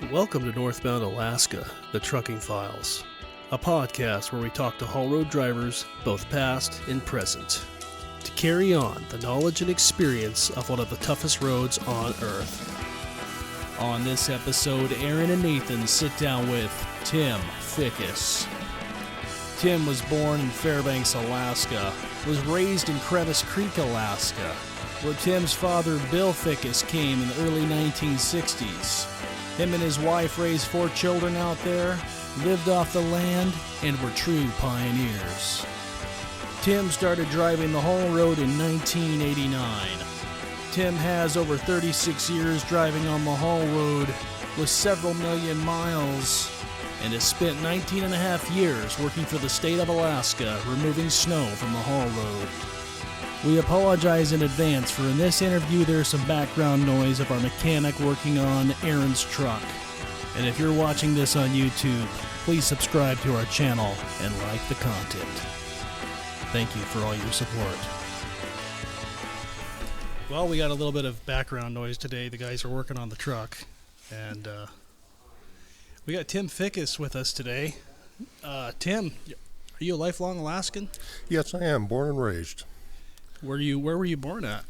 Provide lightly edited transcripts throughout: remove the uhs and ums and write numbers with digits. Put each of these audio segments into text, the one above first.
Welcome to Northbound, Alaska, the Trucking Files, a podcast where we talk to haul road drivers, both past and present, to carry on the knowledge and experience of one of the toughest roads on Earth. On this episode, Aaron and Nathan sit down with Tim Fickus. Tim was born in Fairbanks, Alaska, was raised in Crevice Creek, Alaska, where Tim's father, Bill Fickus, came in the early 1960s. Him and his wife raised 4 children out there, lived off the land, and were true pioneers. Tim started driving the haul road in 1989. Tim has over 36 years driving on the haul road with several million miles and has spent 19 and a half years working for the state of Alaska removing snow from the haul road. We apologize in advance for in this interview there's some background noise of our mechanic working on Aaron's truck. And if you're watching this on YouTube, please subscribe to our channel and like the content. Thank you for all your support. Well, we got a little bit of background noise today. The guys are working on the truck. And we got Tim Fickus with us today. Tim, are you a lifelong Alaskan? Yes, I am. Born and raised. Where were you born at?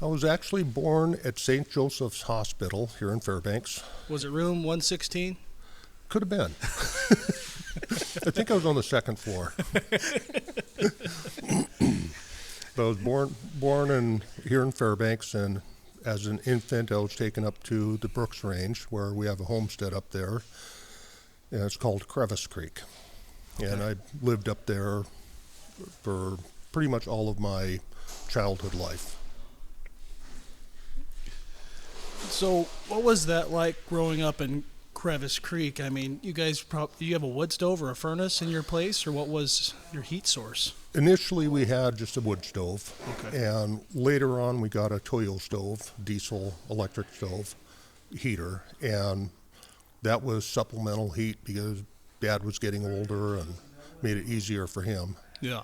I was actually born at St. Joseph's Hospital here in Fairbanks. Was it room 116? Could have been. I think I was on the second floor. But I was born here in Fairbanks, and as an infant I was taken up to the Brooks Range, where we have a homestead up there, and it's called Crevice Creek. Okay. And I lived up there for pretty much all of my childhood life. So what was that like growing up in Crevice Creek? I mean, you guys do you have a wood stove or a furnace in your place, or what was your heat source? Initially we had just a wood stove. Okay. And later on we got a Toyo stove, diesel electric stove heater, and that was supplemental heat because Dad was getting older and made it easier for him. Yeah.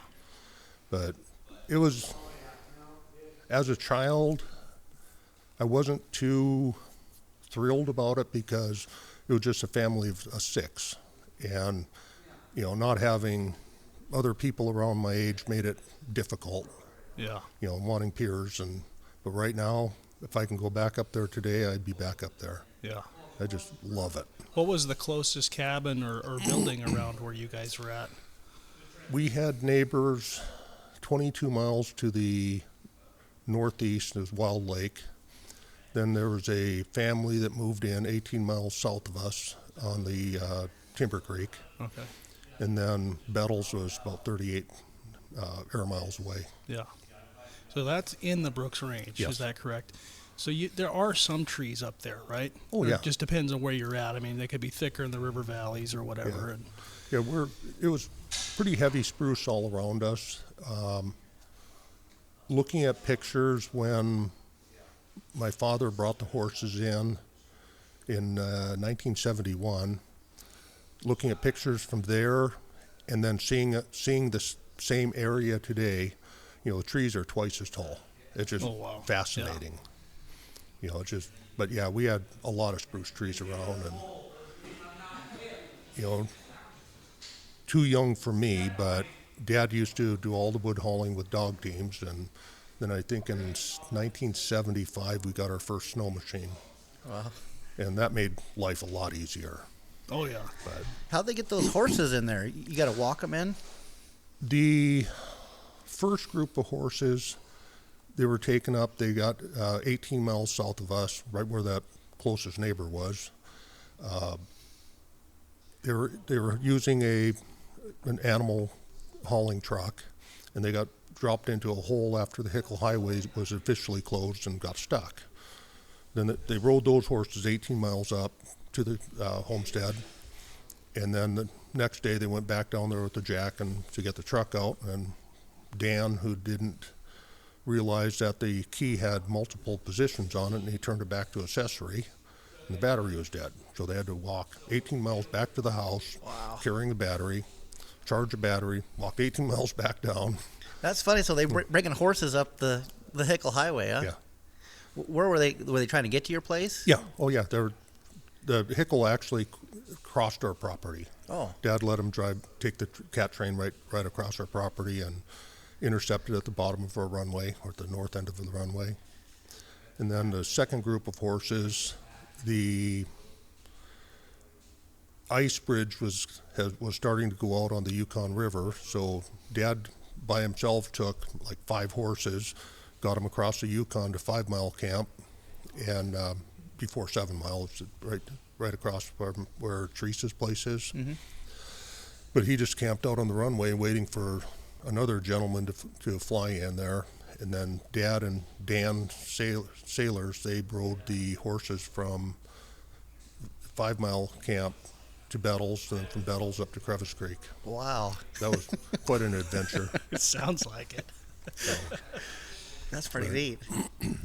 But it was, as a child, I wasn't too thrilled about it because it was just a family of 6. And, not having other people around my age made it difficult. Yeah. Wanting peers. But right now, if I can go back up there today, I'd be back up there. Yeah. I just love it. What was the closest cabin or building around where you guys were at? We had neighbors 22 miles to the northeast is Wild Lake. Then there was a family that moved in 18 miles south of us on the Timber Creek. Okay. And then Bettles was about 38 air miles away. Yeah. So that's in the Brooks Range, yes. Is that correct? So there are some trees up there, right? Oh, yeah. It just depends on where you're at. I mean, they could be thicker in the river valleys or whatever. Yeah, it was pretty heavy spruce all around us. Looking at pictures when my father brought the horses in 1971, looking at pictures from there, and then seeing the same area today, the trees are twice as tall. It's just fascinating. Yeah. But yeah, we had a lot of spruce trees around, and too young for me, but Dad used to do all the wood hauling with dog teams, and then I think in 1975 we got our first snow machine. Wow. And that made life a lot easier. Oh, yeah. But how'd they get those horses in there? You got to walk them in? The first group of horses, they were taken up. They got 18 miles south of us, right where that closest neighbor was. They were using an animal hauling truck, and they got dropped into a hole after the Hickle Highway was officially closed and got stuck. Then they rode those horses 18 miles up to the homestead, and then the next day they went back down there with the jack and to get the truck out, and Dan, who didn't realize that the key had multiple positions on it, and he turned it back to accessory, and the battery was dead. So they had to walk 18 miles back to the house, carrying the battery, charge the battery, walk 18 miles back down. That's funny. So they were bringing horses up the Hickle Highway, huh? Yeah. Where were they? Were they trying to get to your place? Yeah. Oh, yeah. The Hickle actually crossed our property. Oh. Dad let him take the cat train right across our property and intercepted at the bottom of our runway, or at the north end of the runway. And then the second group of horses, the ice bridge was starting to go out on the Yukon River, so Dad by himself took like 5 horses, got them across the Yukon to 5 Mile Camp, and before 7 Mile, it's right across where Teresa's place is. Mm-hmm. But he just camped out on the runway waiting for another gentleman to fly in there. And then Dad and Dan sailors, they rode the horses from 5 Mile Camp to Bettles, and then from Bettles up to Crevice Creek. Wow. That was quite an adventure. It sounds like it. So, That's pretty neat.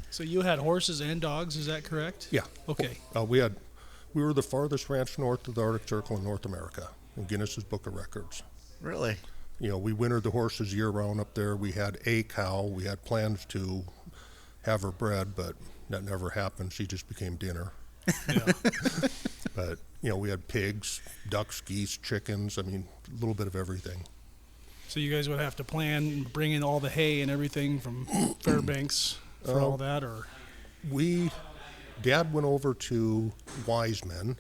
So you had horses and dogs, is that correct? yeah. Okay. We were the farthest ranch north of the Arctic Circle in North America, in Guinness's Book of Records. Really? We wintered the horses year-round up there. We had a cow. We had plans to have her bred, but that never happened. She just became dinner. Yeah. But, we had pigs, ducks, geese, chickens, a little bit of everything. So you guys would have to plan, bring in all the hay and everything from Fairbanks for all that, or? Dad went over to Wiseman,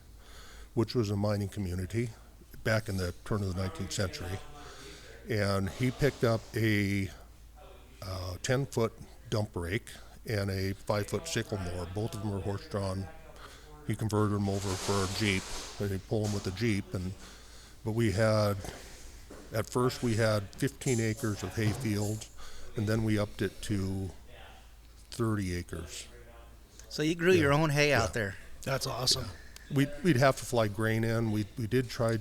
which was a mining community back in the turn of the 19th century. And he picked up a 10-foot dump rake and a 5-foot sickle mower. Both of them were horse-drawn. He converted them over for a Jeep, and he'd pull them with a Jeep. But at first we had 15 acres of hay fields, and then we upped it to 30 acres. So you grew your own hay out there. That's awesome. We'd have to fly grain in. We did try,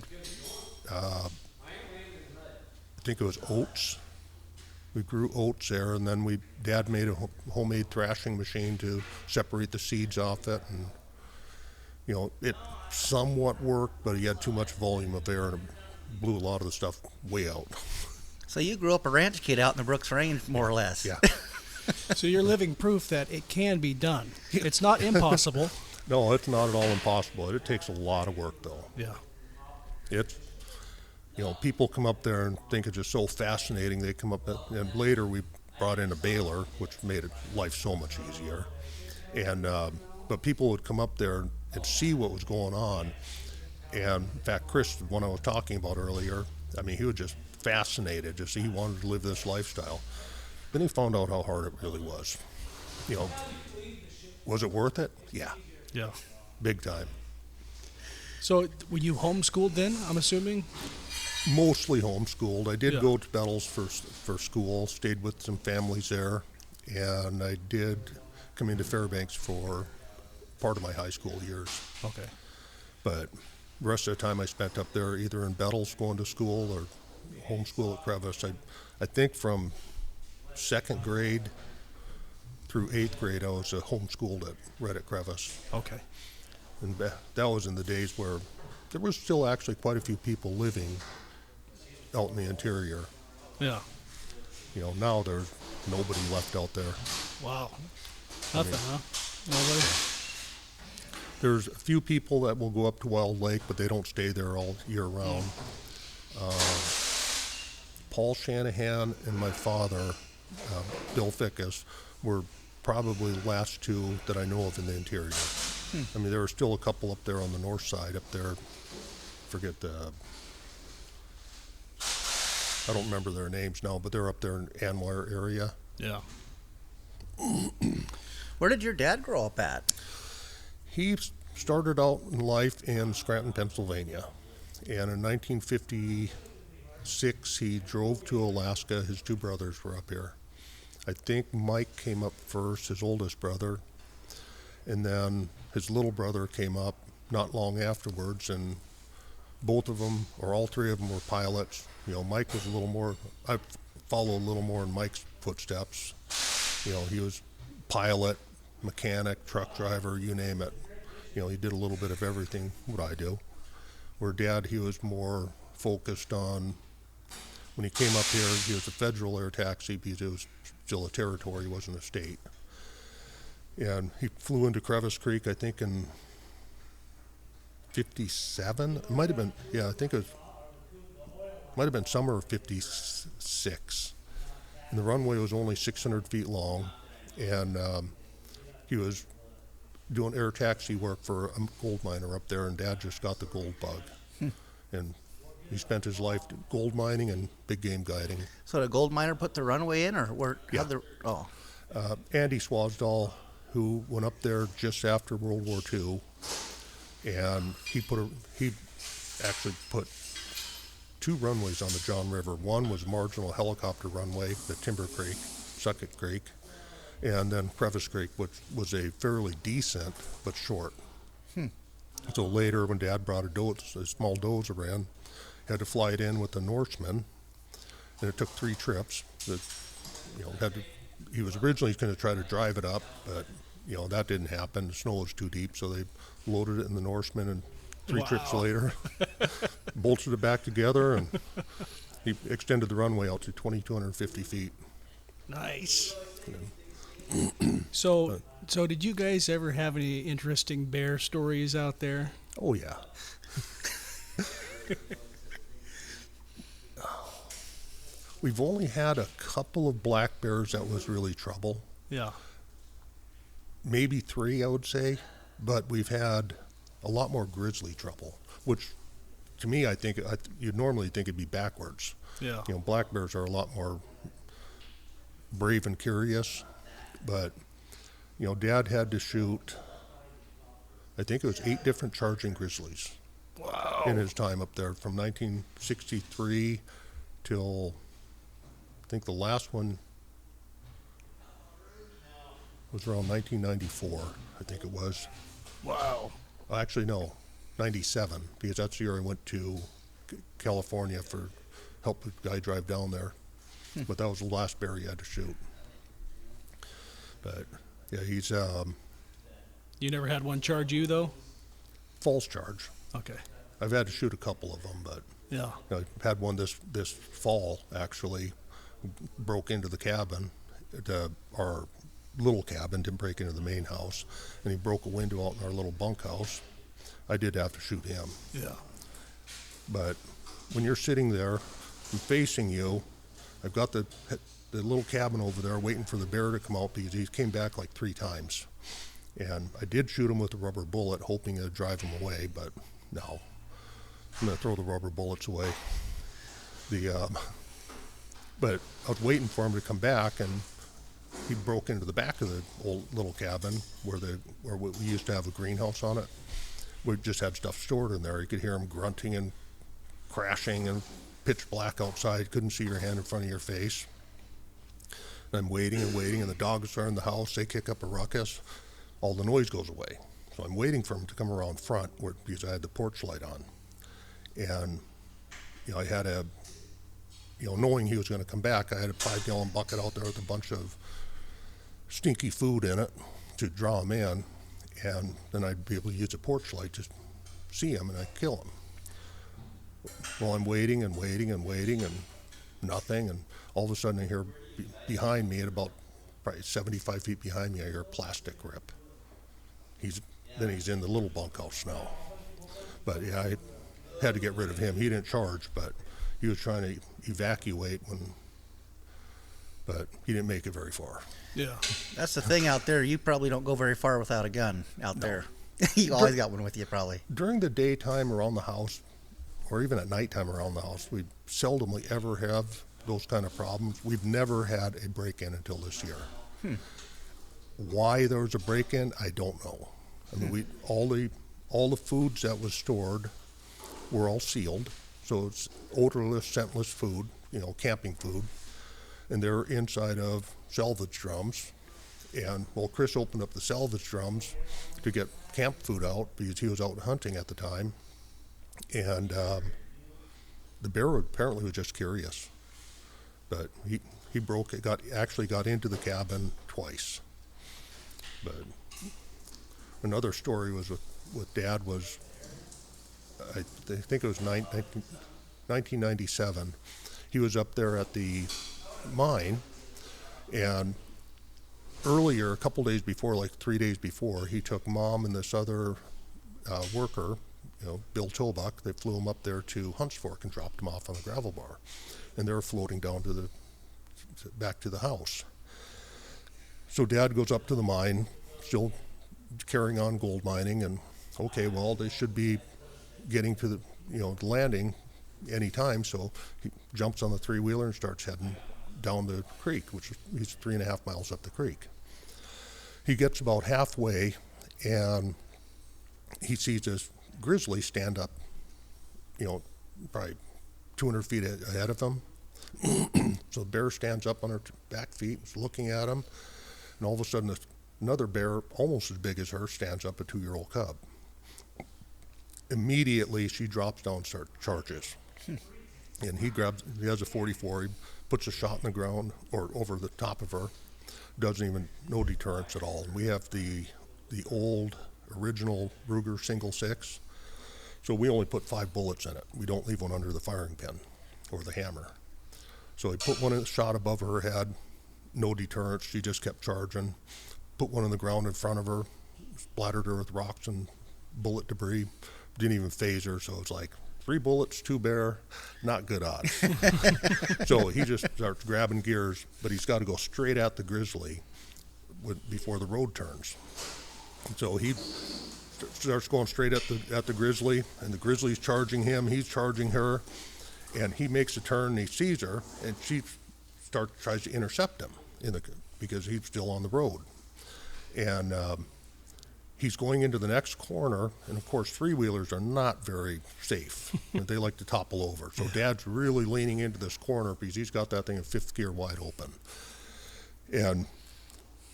I think it was oats. We grew oats there, and then Dad made a homemade thrashing machine to separate the seeds off it, and it somewhat worked, but he had too much volume of air and it blew a lot of the stuff way out. So you grew up a ranch kid out in the Brooks Range, more or less. Yeah. So you're living proof that it can be done. It's not impossible. No, it's not at all impossible. It takes a lot of work, though. Yeah. It's, people come up there and think it's just so fascinating. They come up, and later we brought in a baler, which made life so much easier. And but people would come up there and see what was going on. And in fact, Chris, the one I was talking about earlier, he was just fascinated. He wanted to live this lifestyle. Then he found out how hard it really was. Was it worth it? Yeah. Yeah. Big time. So were you homeschooled then, I'm assuming? Mostly homeschooled. I did go to Bettles for school, stayed with some families there, and I did come into Fairbanks for part of my high school years. Okay. But the rest of the time I spent up there either in Bettles going to school or homeschool at Crevice. I think from 2nd grade through 8th grade I was homeschooled right at Crevice. Okay. And that was in the days where there was still actually quite a few people living out in the interior. Yeah. Now there's nobody left out there. Wow. Nothing, huh? Nobody? There's a few people that will go up to Wild Lake, but they don't stay there all year round. Paul Shanahan and my father, Bill Fickus, were probably the last 2 that I know of in the interior. There were still a couple up there on the north side, up there, I don't remember their names now, but they're up there in Anwar area. Yeah. Where did your dad grow up at? He started out in life in Scranton, Pennsylvania, and in 1956 he drove to Alaska. His 2 brothers were up here. I think Mike came up first, his oldest brother, and then his little brother came up not long afterwards, and both of them, or all 3 of them, were pilots. Mike was a little more, I follow a little more in Mike's footsteps. He was pilot, mechanic, truck driver, you name it. He did a little bit of everything, what I do. Where Dad, he was more focused on, when he came up here, he was a federal air taxi because it was still a territory, wasn't a state. And he flew into Crevice Creek, I think in 57. It might have been, yeah, I think it might have been summer of 56. And the runway was only 600 feet long, and he was doing air taxi work for a gold miner up there, and Dad just got the gold bug. And he spent his life gold mining and big game guiding. So the gold miner put the runway in, or where? Yeah. Andy Swasdahl, who went up there just after World War II, and he actually put 2 runways on the John River. One was marginal helicopter runway, the Timber Creek, Suckett Creek, and then Crevice Creek, which was a fairly decent but short. So later, when Dad brought a small dozer in, had to fly it in with the Norseman, and it took 3 trips. He was originally going to try to drive it up, but that didn't happen. The snow was too deep, so they loaded it in the Norseman, and 3 trips later, bolted it back together, and he extended the runway out to 2,250 feet. Nice. So did you guys ever have any interesting bear stories out there? Oh, yeah. We've only had a couple of black bears that was really trouble. Yeah. Maybe 3, I would say, but we've had a lot more grizzly trouble, which to me, I think you'd normally think it'd be backwards. Yeah. Black bears are a lot more brave and curious, but Dad had to shoot, I think it was 8 different charging grizzlies. Wow. In his time up there, from 1963 till, I think the last one was around 1994, I think it was. Wow. Actually, no, 97, because that's the year I went to California for help a guy drive down there. But that was the last bear he had to shoot. But yeah, he's You never had one charge you though? false charge. Okay. I've had to shoot a couple of them, but Yeah. I had one this fall, actually. Broke into the cabin, our little cabin, didn't break into the main house, and he broke a window out in our little bunkhouse. I did have to shoot him. Yeah. But when you're sitting there and facing you, I've got the little cabin over there waiting for the bear to come out, because he came back like 3 times. And I did shoot him with a rubber bullet, hoping to drive him away, but no. I'm going to throw the rubber bullets away. But I was waiting for him to come back, and he broke into the back of the old little cabin where we used to have a greenhouse on it. We just had stuff stored in there. You could hear him grunting and crashing, and pitch black outside. Couldn't see your hand in front of your face. And I'm waiting and waiting, and the dogs are in the house. They kick up a ruckus. All the noise goes away. So I'm waiting for him to come around front because I had the porch light on. And I had knowing he was going to come back, I had a 5-gallon bucket out there with a bunch of stinky food in it to draw him in, and then I'd be able to use the porch light to see him, and I'd kill him. Well, I'm waiting and waiting and waiting, and nothing, and all of a sudden I hear behind me, at about probably 75 feet behind me, I hear a plastic rip. He's in the little bunkhouse now. But yeah, I had to get rid of him. He didn't charge, but he was trying to evacuate but he didn't make it very far. Yeah. That's the thing out there. You probably don't go very far without a gun out there. You always got one with you, probably. During the daytime around the house, or even at nighttime around the house, we seldomly ever have those kind of problems. We've never had a break-in until this year. Why there was a break-in, I don't know. I mean, all the foods that was stored were all sealed, so it's odorless, scentless food, camping food, and they're inside of salvage drums. And Chris opened up the salvage drums to get camp food out because he was out hunting at the time, and the bear apparently was just curious, but he broke it, actually got into the cabin twice. But another story was with Dad was, I think it was 1997. He was up there at the mine, and earlier, a couple days before, like 3 days before, he took Mom and this other worker Bill Tobuck. They flew him up there to Hunts Fork and dropped him off on the gravel bar. And they were floating down back to the house. So Dad goes up to the mine, still carrying on gold mining, and okay, well, they should be getting to the landing any time. So he jumps on the three-wheeler and starts heading down the creek, which he's 3.5 miles up the creek. He gets about halfway, and he sees this grizzly stand up, probably 200 feet ahead of him. So the bear stands up on her back feet, is looking at him, and all of a sudden another bear, almost as big as her, stands up, a 2-year-old cub. Immediately, she drops down and charges. And he has a 44, he puts a shot in the ground or over the top of her, no deterrence at all. And we have the old original Ruger single 6, so we only put 5 bullets in it. We don't leave one under the firing pin or the hammer. So he put one in the shot above her head, no deterrence, she just kept charging. Put one on the ground in front of her, splattered her with rocks and bullet debris, didn't even phase her, so it's like 3 bullets, 2 bear, not good odds. So he just starts grabbing gears, but he's got to go straight at the grizzly before the road turns. And so he starts going straight at the grizzly, and the grizzly's charging him, he's charging her, and he makes a turn, and he sees her, and she tries to intercept him because he's still on the road. And he's going into the next corner, and of course, three-wheelers are not very safe. They like to topple over. So Dad's really leaning into this corner because he's got that thing in 5th gear wide open. And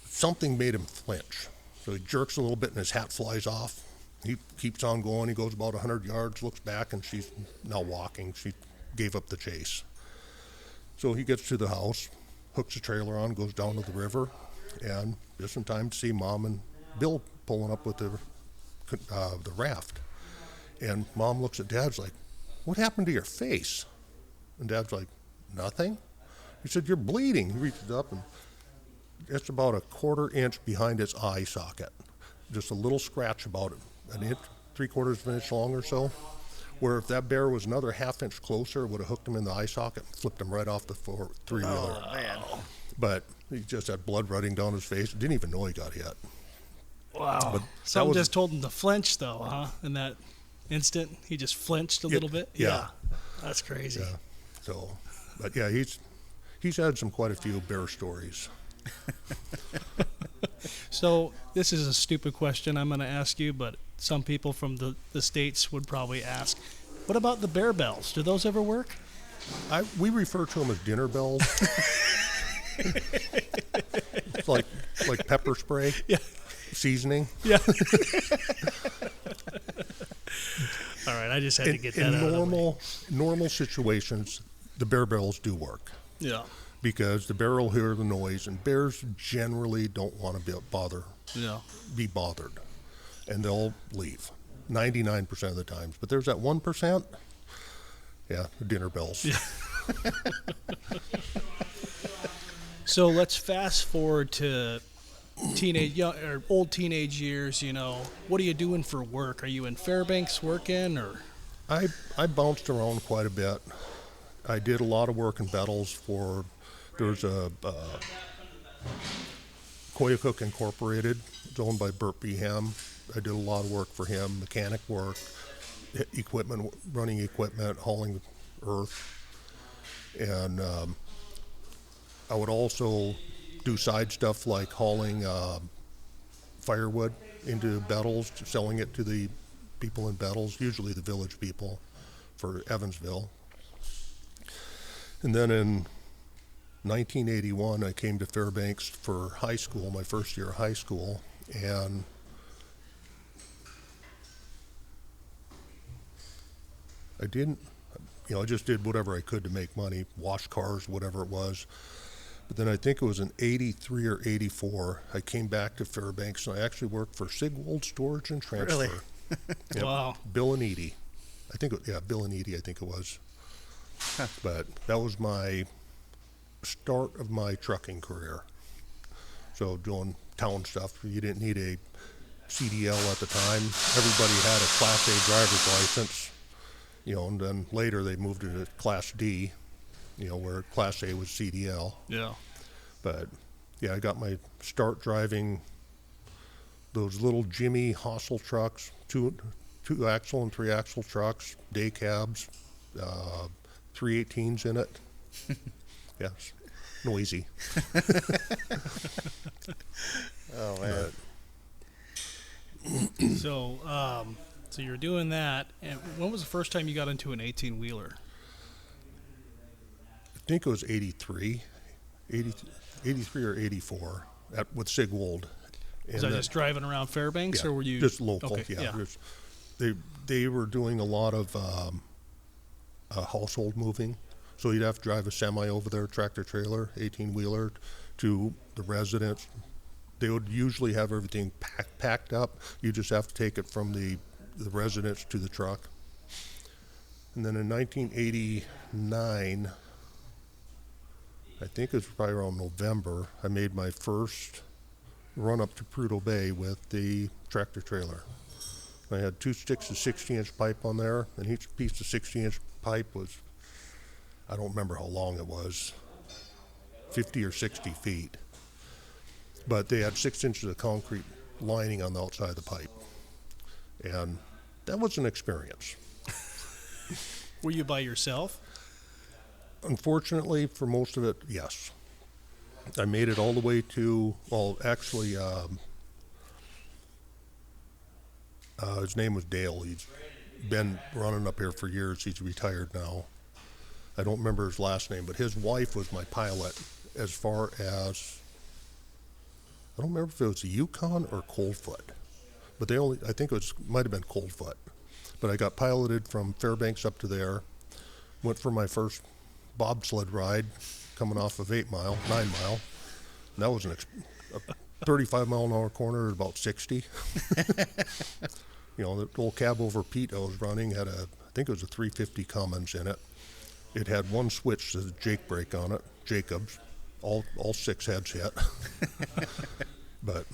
something made him flinch. So he jerks a little bit, and his hat flies off. He keeps on going. He goes about 100 yards, looks back, and she's now walking. She gave up the chase. So he gets to the house, hooks the trailer on, goes down to the river, and just in time to see Mom and Bill pulling up with the raft. And Mom looks at Dad's like, "What happened to your face?" And Dad's like, "Nothing." He said, "You're bleeding." He reaches up, and it's about a 1/4 inch behind his eye socket. Just a little scratch about an inch, 3/4 of an inch long or so, where if that bear was another 1/2 inch closer, it would have hooked him in the eye socket and flipped him right off the three-wheeler. Oh, man. But he just had blood running down his face. Didn't even know he got hit. Wow. But Something just told him to flinch, though, huh? In that instant, he just flinched a little bit. Yeah. That's crazy. Yeah. So, but yeah, he's had quite a few bear stories. So this is a stupid question I'm going to ask you, but some people from the States would probably ask, what about the bear bells? Do those ever work? We refer to them as dinner bells. It's like pepper spray. Yeah. Seasoning. Yeah. All right, I just had to get that out of the way. In normal situations, the bear bells do work. Yeah. Because the bear will hear the noise, and bears generally don't want to be bothered, and they'll leave 99% of the times. But there's that 1%, the dinner bells. Yeah. So let's fast forward to old teenage years. What are you doing for work? Are you in Fairbanks working, or? I bounced around quite a bit. I did a lot of work in Bettles there's a Koyukuk Incorporated. It's owned by Burt Behem. I did a lot of work for him, mechanic work, running equipment, hauling earth. And I would also do side stuff like hauling firewood into Bettles, selling it to the people in Bettles, usually the village people for Evansville. And then in 1981, I came to Fairbanks for high school, my first year of high school, and I just did whatever I could to make money, wash cars, whatever it was. But then I think it was in 83 or 84, I came back to Fairbanks, and I actually worked for Sigwold Storage and Transfer. Really? Yep. Wow. Bill and Edie. Bill and Edie, I think it was. But that was my start of my trucking career. So doing town stuff, you didn't need a CDL at the time. Everybody had a Class A driver's license, and then later they moved it to Class D, where Class A was CDL. Yeah. But yeah, I got my start driving those little Jimmy Hostel trucks, two axle and 3-axle trucks, day cabs, 318s in it. Yes, noisy. Oh man. So you're doing that, and when was the first time you got into an 18-wheeler? I think it was 83 or 84 with Sigwold. Was that just driving around Fairbanks, yeah, or were you just local? Okay, yeah. They were doing a lot of household moving, so you'd have to drive a semi over there, tractor trailer, 18-wheeler, to the residence. They would usually have everything packed up. You just have to take it from the residence to the truck. And then in 1989, I think it was probably around November, I made my first run up to Prudhoe Bay with the tractor trailer. I had 2 sticks of 60-inch pipe on there, and each piece of 60-inch pipe was, I don't remember how long it was, 50 or 60 feet. But they had 6 inches of concrete lining on the outside of the pipe. And that was an experience. Were you by yourself? Unfortunately, for most of it, yes. I made it all the way to, his name was Dale. He's been running up here for years. He's retired now. I don't remember his last name, but his wife was my pilot as far as, I don't remember if it was the Yukon or Coldfoot, but I think it might have been Coldfoot. But I got piloted from Fairbanks up to there, went for my first bobsled ride coming off of 9 Mile. And that was a 35-mile-an-hour corner at about 60. The old cab over Pete I was running had I think it was a 350 Cummins in it. It had one switch to the Jake brake on it, Jacobs. All 6 heads hit. But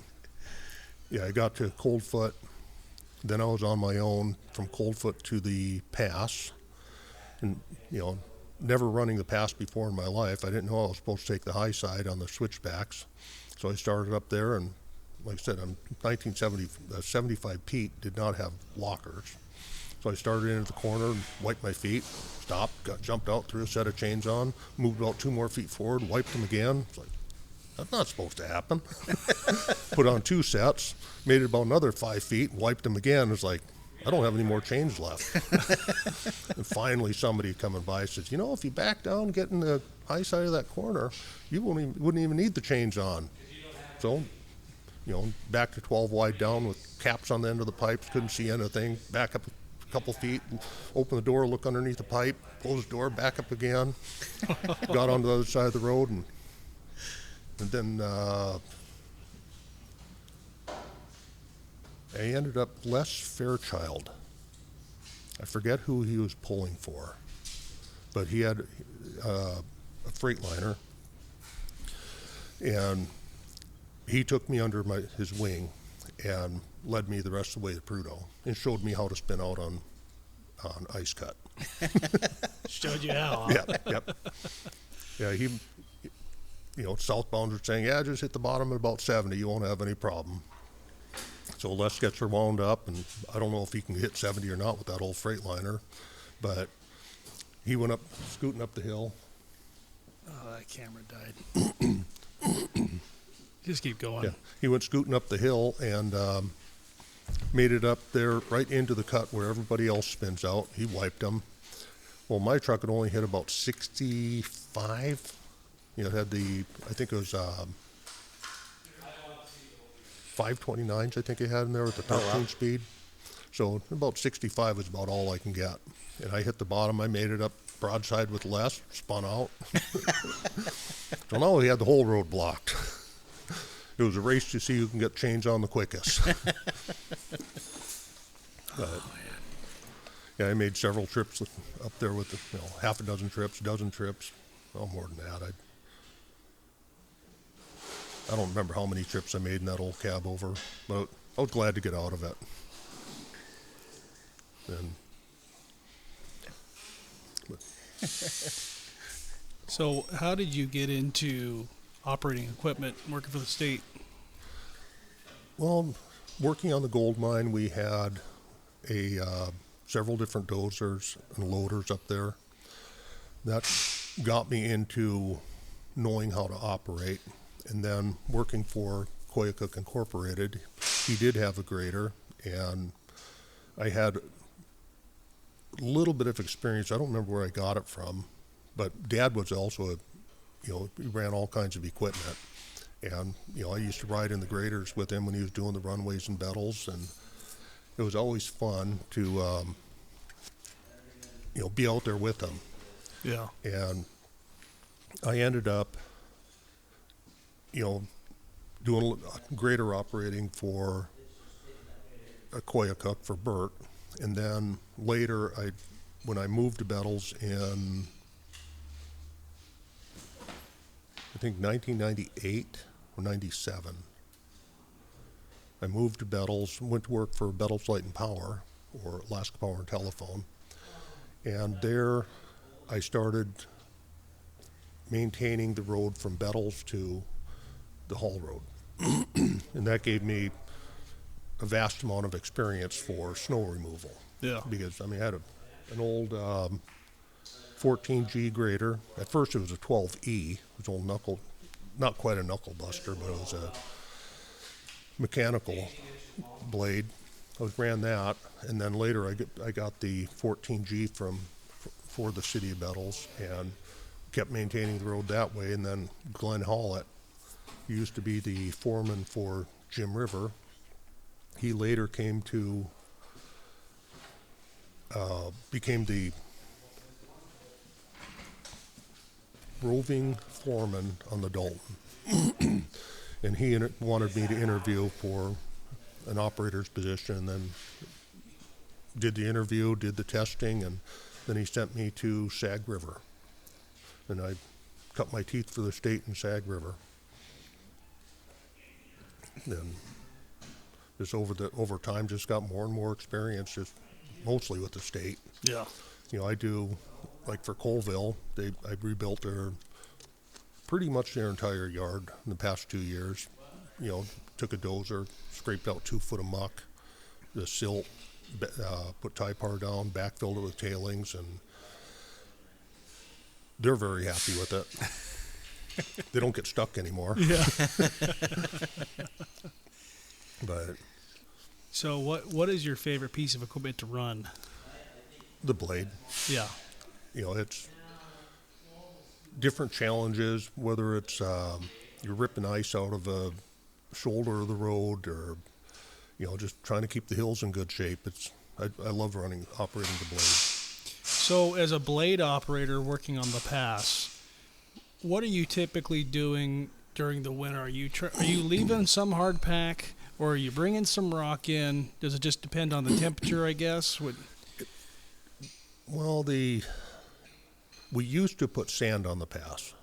yeah, I got to Coldfoot. Then I was on my own from Coldfoot to the pass. And, never running the pass before in my life. I didn't know I was supposed to take the high side on the switchbacks. So I started up there, and like I said, 75 Pete did not have lockers. So I started into the corner and wiped my feet, stopped, jumped out, threw a set of chains on, moved about 2 more feet forward, wiped them again. It's like, that's not supposed to happen. Put on 2 sets, made it about another 5 feet, wiped them again. It's like, I don't have any more chains left. And finally somebody coming by says, if you back down, get in the high side of that corner, you wouldn't even need the chains on. So, back to 12 wide down with caps on the end of the pipes, couldn't see anything, back up a couple feet, open the door, look underneath the pipe, close the door, back up again, got on the other side of the road, and then I ended up Les Fairchild. I forget who he was pulling for, but he had a Freightliner, and he took me under his wing and led me the rest of the way to Prudhoe and showed me how to spin out on ice cut. Showed you how. Yep. Yeah, he, southbound was saying, just hit the bottom at about 70, you won't have any problem. So Les gets her wound up, and I don't know if he can hit 70 or not with that old Freightliner, but he went scooting up the hill. Oh, that camera died. Just keep going. Yeah, he went scooting up the hill and made it up there right into the cut where everybody else spins out. He wiped them. Well, my truck had only hit about 65. It had I think it was 529s, I think it had in there with the top tune speed. So about 65 was about all I can get. And I hit the bottom. I made it up broadside with Les, spun out. So now we had the whole road blocked. It was a race to see who can get chains on the quickest. But, yeah, I made several trips up there with half a dozen trips, dozen trips. Well, more than that. I don't remember how many trips I made in that old cab over, but I was glad to get out of it. And So, how did you get into operating equipment, working for the state? well, working on the gold mine, we had several different dozers and loaders up there. That got me into knowing how to operate. And then working for Koyukuk Incorporated, he did have a grader, and I had a little bit of experience. I don't remember where I got it from, but Dad was also he ran all kinds of equipment. And, I used to ride in the graders with him when he was doing the runways and bettles, and it was always fun to, be out there with him. Yeah. And I ended up, doing grader operating for a Koyukuk for Bert. And then later, when I moved to Bettles in, I think 1998 or 97, I moved to Bettles, went to work for Bettles Light and Power, or Alaska Power and Telephone. And there I started maintaining the road from Bettles to the Hall Road. And that gave me a vast amount of experience for snow removal. Yeah. Because, I had an old 14G grader. At first it was a 12E. It was an old knuckle, not quite a knuckle buster, but it was a mechanical blade. I ran that, and then later I got the 14G for the city of Bettles and kept maintaining the road that way. And then Glenn Hallett, who used to be the foreman for Jim River, he later came to became the roving foreman on the Dalton. And he wanted me to interview for an operator's position, and then did the interview, did the testing, and then he sent me to Sag River. And I cut my teeth for the state in Sag River. And just over time, just got more and more experience, just mostly with the state. Yeah. I do, like for Colville, I rebuilt pretty much their entire yard in the past 2 years. Took a dozer, scraped out 2 foot of muck, the silt, put Typar down, backfilled it with tailings, and they're very happy with it. They don't get stuck anymore. Yeah. But So, what is your favorite piece of equipment to run? the blade, Yeah. it's different challenges, whether it's you're ripping ice out of a shoulder of the road, or just trying to keep the hills in good shape. I love operating the blade. So, as a blade operator working on the pass, what are you typically doing during the winter? Are you leaving some hard pack, or are you bringing some rock in? Does it just depend on the temperature, I guess? Well, we used to put sand on the pass,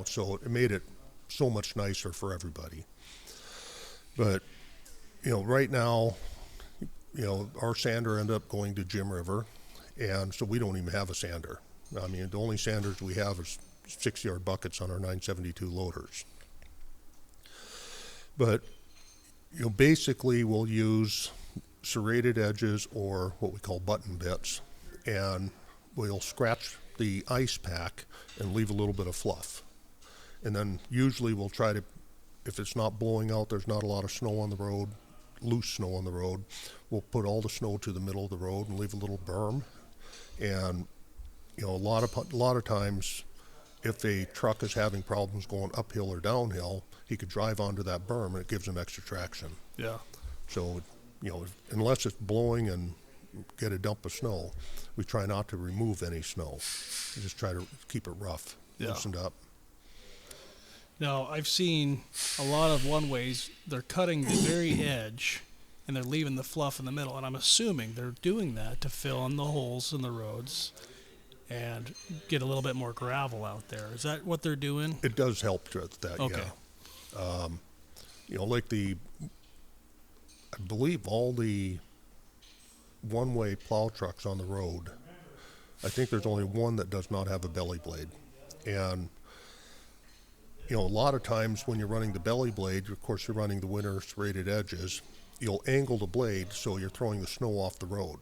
so it made it so much nicer for everybody. But, right now, our sander ended up going to Jim River, and so we don't even have a sander. The only sanders we have is 6-yard buckets on our 972 loaders. But, basically we'll use serrated edges or what we call button bits, and we'll scratch the ice pack and leave a little bit of fluff. And then usually we'll try to, if it's not blowing out, there's not a lot of snow on the road, loose snow on the road, we'll put all the snow to the middle of the road and leave a little berm. And a lot of times, if a truck is having problems going uphill or downhill, he could drive onto that berm and it gives him extra traction. Yeah. So, unless it's blowing and get a dump of snow, we try not to remove any snow. We just try to keep it rough, loosened up. Now, I've seen a lot of one-ways, they're cutting the very edge, and they're leaving the fluff in the middle, and I'm assuming they're doing that to fill in the holes in the roads and get a little bit more gravel out there. Is that what they're doing? It does help with that, Okay. yeah. Like I believe all the one-way plow trucks on the road, I think there's only one that does not have a belly blade. And, a lot of times when you're running the belly blade, of course you're running the winter serrated edges, you'll angle the blade so you're throwing the snow off the road.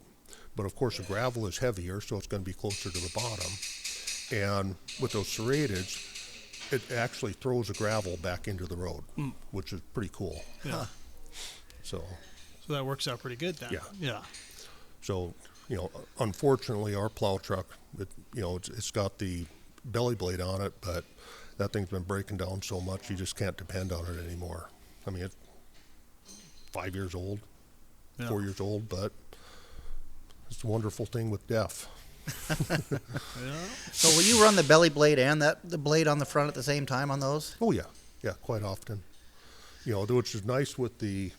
But of course the gravel is heavier, so it's going to be closer to the bottom. And with those serrateds, it actually throws the gravel back into the road, which is pretty cool. Yeah. So that works out pretty good then. Yeah. Yeah. So, unfortunately, our plow truck, it's got the belly blade on it, but that thing's been breaking down so much you just can't depend on it anymore. I mean, it's 5 years old, 4 years old, but it's a wonderful thing with DEF. Yeah. So will you run the belly blade and the blade on the front at the same time on those? Oh yeah, quite often. Which is nice with the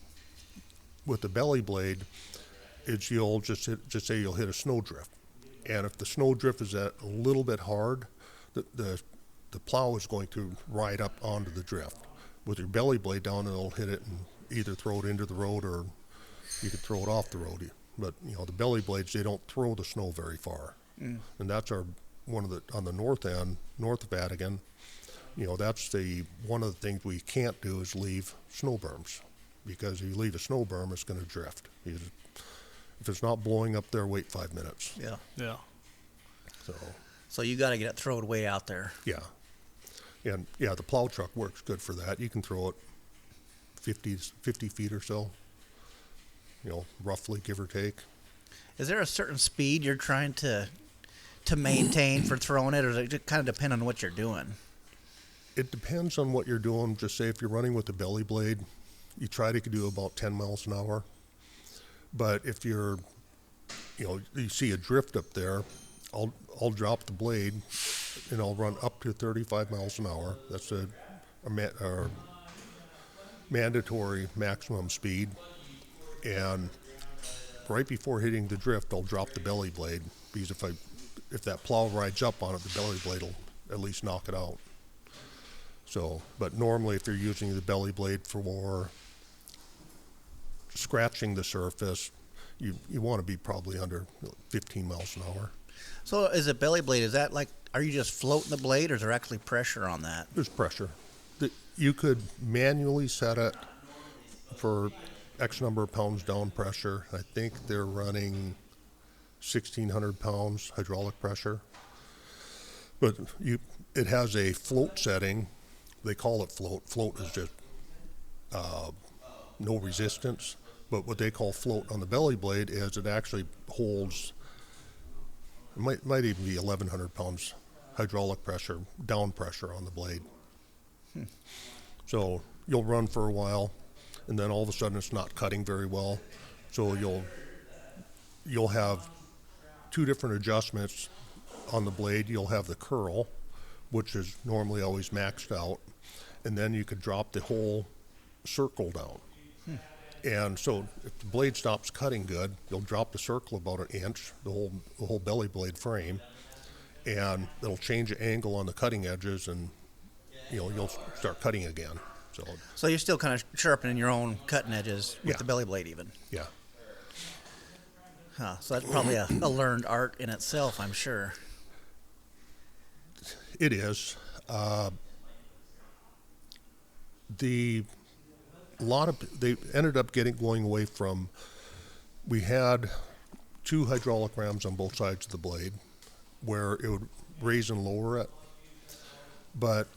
belly blade, is you'll just say you'll hit a snow drift, and if the snow drift is a little bit hard, the plow is going to ride up onto the drift. With your belly blade down, it'll hit it and either throw it into the road or you could throw it off the road. But the belly blades, they don't throw the snow very far, and that's on the north end, north of Vatican. That's one of the things we can't do is leave snow berms, because if you leave a snow berm, it's going to drift. If it's not blowing up there, wait 5 minutes. Yeah. Yeah. So you got to get it thrown way out there. Yeah. And the plow truck works good for that. You can throw it 50 feet or so, roughly, give or take. Is there a certain speed you're trying to maintain for throwing it, or does it just kind of depend on what you're doing? It depends on what you're doing. Just say if you're running with the belly blade, you try to do about 10 miles an hour. But if you see a drift up there, I'll drop the blade and I'll run up to 35 miles an hour. That's our mandatory maximum speed. And right before hitting the drift, I'll drop the belly blade, because if that plow rides up on it, the belly blade will at least knock it out. So, but normally if you're using the belly blade for scratching the surface, you want to be probably under 15 miles an hour. So is a belly blade, is that like, are you just floating the blade, or is there actually pressure on that? There's pressure. You could manually set it for X number of pounds down pressure. I think they're running 1,600 pounds hydraulic pressure. But it has a float setting. They call it float. Float is just no resistance. But what they call float on the belly blade is it actually holds, it might even be 1,100 pounds hydraulic pressure, down pressure on the blade. So you'll run for a while, and then all of a sudden it's not cutting very well. So you'll have two different adjustments on the blade. You'll have the curl, which is normally always maxed out, and then you could drop the whole circle down. And so if the blade stops cutting good, you'll drop the circle about an inch, the whole belly blade frame, and it'll change the angle on the cutting edges, and you'll start cutting again. So you're still kind of sharpening your own cutting edges with the belly blade even. Yeah. Huh. So that's probably a learned art in itself, I'm sure. It is. They ended up going away from, we had two hydraulic rams on both sides of the blade where it would raise and lower it, but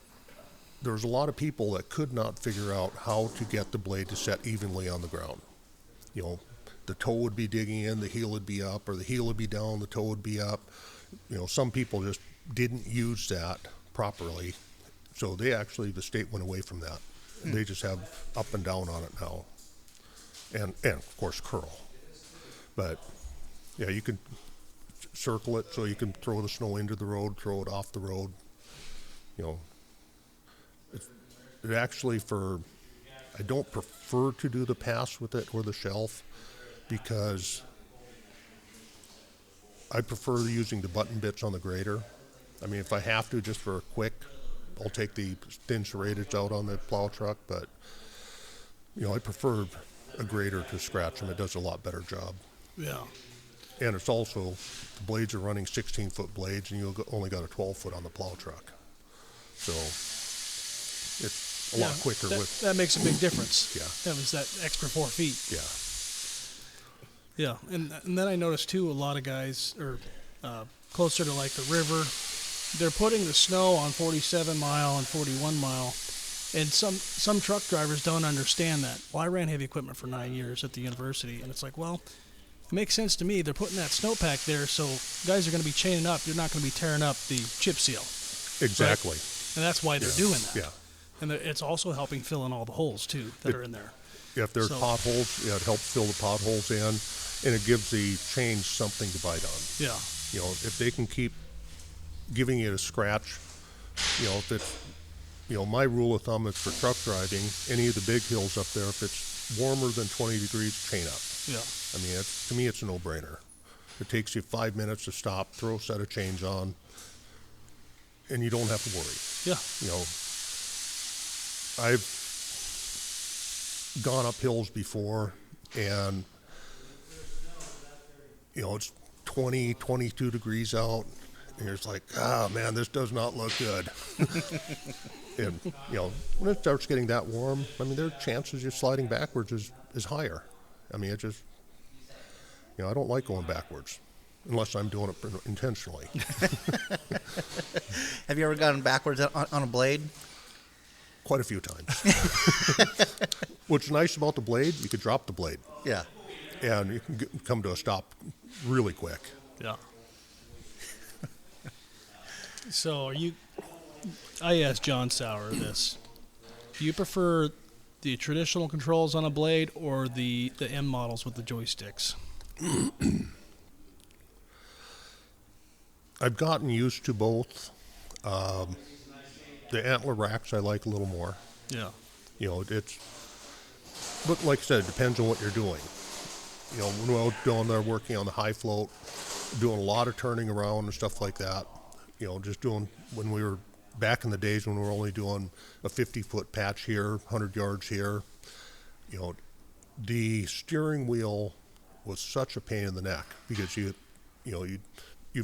there was a lot of people that could not figure out how to get the blade to set evenly on the ground. The toe would be digging in, the heel would be up, or the heel would be down, the toe would be up. Some people just didn't use that properly, so the state went away from that. They just have up and down on it now, and of course curl. But yeah, you can circle it so you can throw the snow into the road, throw it off the road. It actually, I don't prefer to do the pass with it or the shelf, because I prefer using the button bits on the grader. I mean, if I have to, just for a quick, I'll take the thin serrateds out on the plow truck, but I prefer a grader to scratch them. It does a lot better job. Yeah. And it's also, the blades are running 16-foot blades, and you only got a 12-foot on the plow truck. So it's a lot quicker. That makes a big difference. Yeah. That was that extra 4 feet. Yeah. Yeah, and then I noticed too, a lot of guys are closer to like the river. They're putting the snow on 47 mile and 41 mile, and some truck drivers don't understand that. Well, I ran heavy equipment for 9 years at the university, and it's like, well, it makes sense to me. They're putting that snowpack there, so guys are going to be chaining up. You're not going to be tearing up the chip seal. Exactly. Right? And that's why they're doing that. Yeah. And it's also helping fill in all the holes too that are in there. If there's potholes, it helps fill the potholes in, and it gives the chains something to bite on. Yeah. You know, if they can keep giving it a scratch, you know, if it's, you know, my rule of thumb is for truck driving, any of the big hills up there, if it's warmer than 20 degrees, chain up. Yeah. I mean, to me, it's a no-brainer. It takes you 5 minutes to stop, throw a set of chains on, and you don't have to worry. Yeah. You know, I've gone up hills before, and, you know, it's 20, 22 degrees out, and you're just like, man, this does not look good. And, you know, when it starts getting that warm, I mean, their chances of sliding backwards is higher. I mean, it just, you know, I don't like going backwards unless I'm doing it intentionally. Have you ever gone backwards on a blade? Quite a few times. What's nice about the blade, you could drop the blade. Yeah. And you can come to a stop really quick. Yeah. So I asked John Sauer this. Do you prefer the traditional controls on a blade or the M models with the joysticks? I've gotten used to both. The antler racks I like a little more. Yeah. You know, but like I said, it depends on what you're doing. You know, when I was down there working on the high float, doing a lot of turning around and stuff like that, you know, just doing, when we were back in the days when we were only doing a 50-foot patch here, 100 yards here, you know, the steering wheel was such a pain in the neck because you'd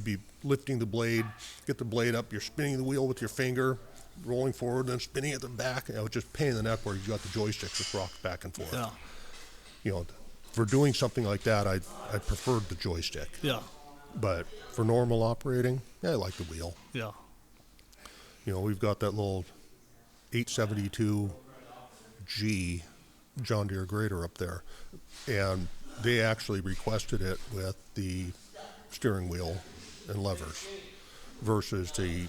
be lifting the blade, get the blade up, you're spinning the wheel with your finger, rolling forward, then spinning at the back. It was just a pain in the neck where you got the joysticks that rocked back and forth. Yeah. You know, for doing something like that, I preferred the joystick. Yeah. But for normal operating, I like the wheel. Yeah. You know, we've got that little 872G John Deere grader up there, and they actually requested it with the steering wheel and levers versus the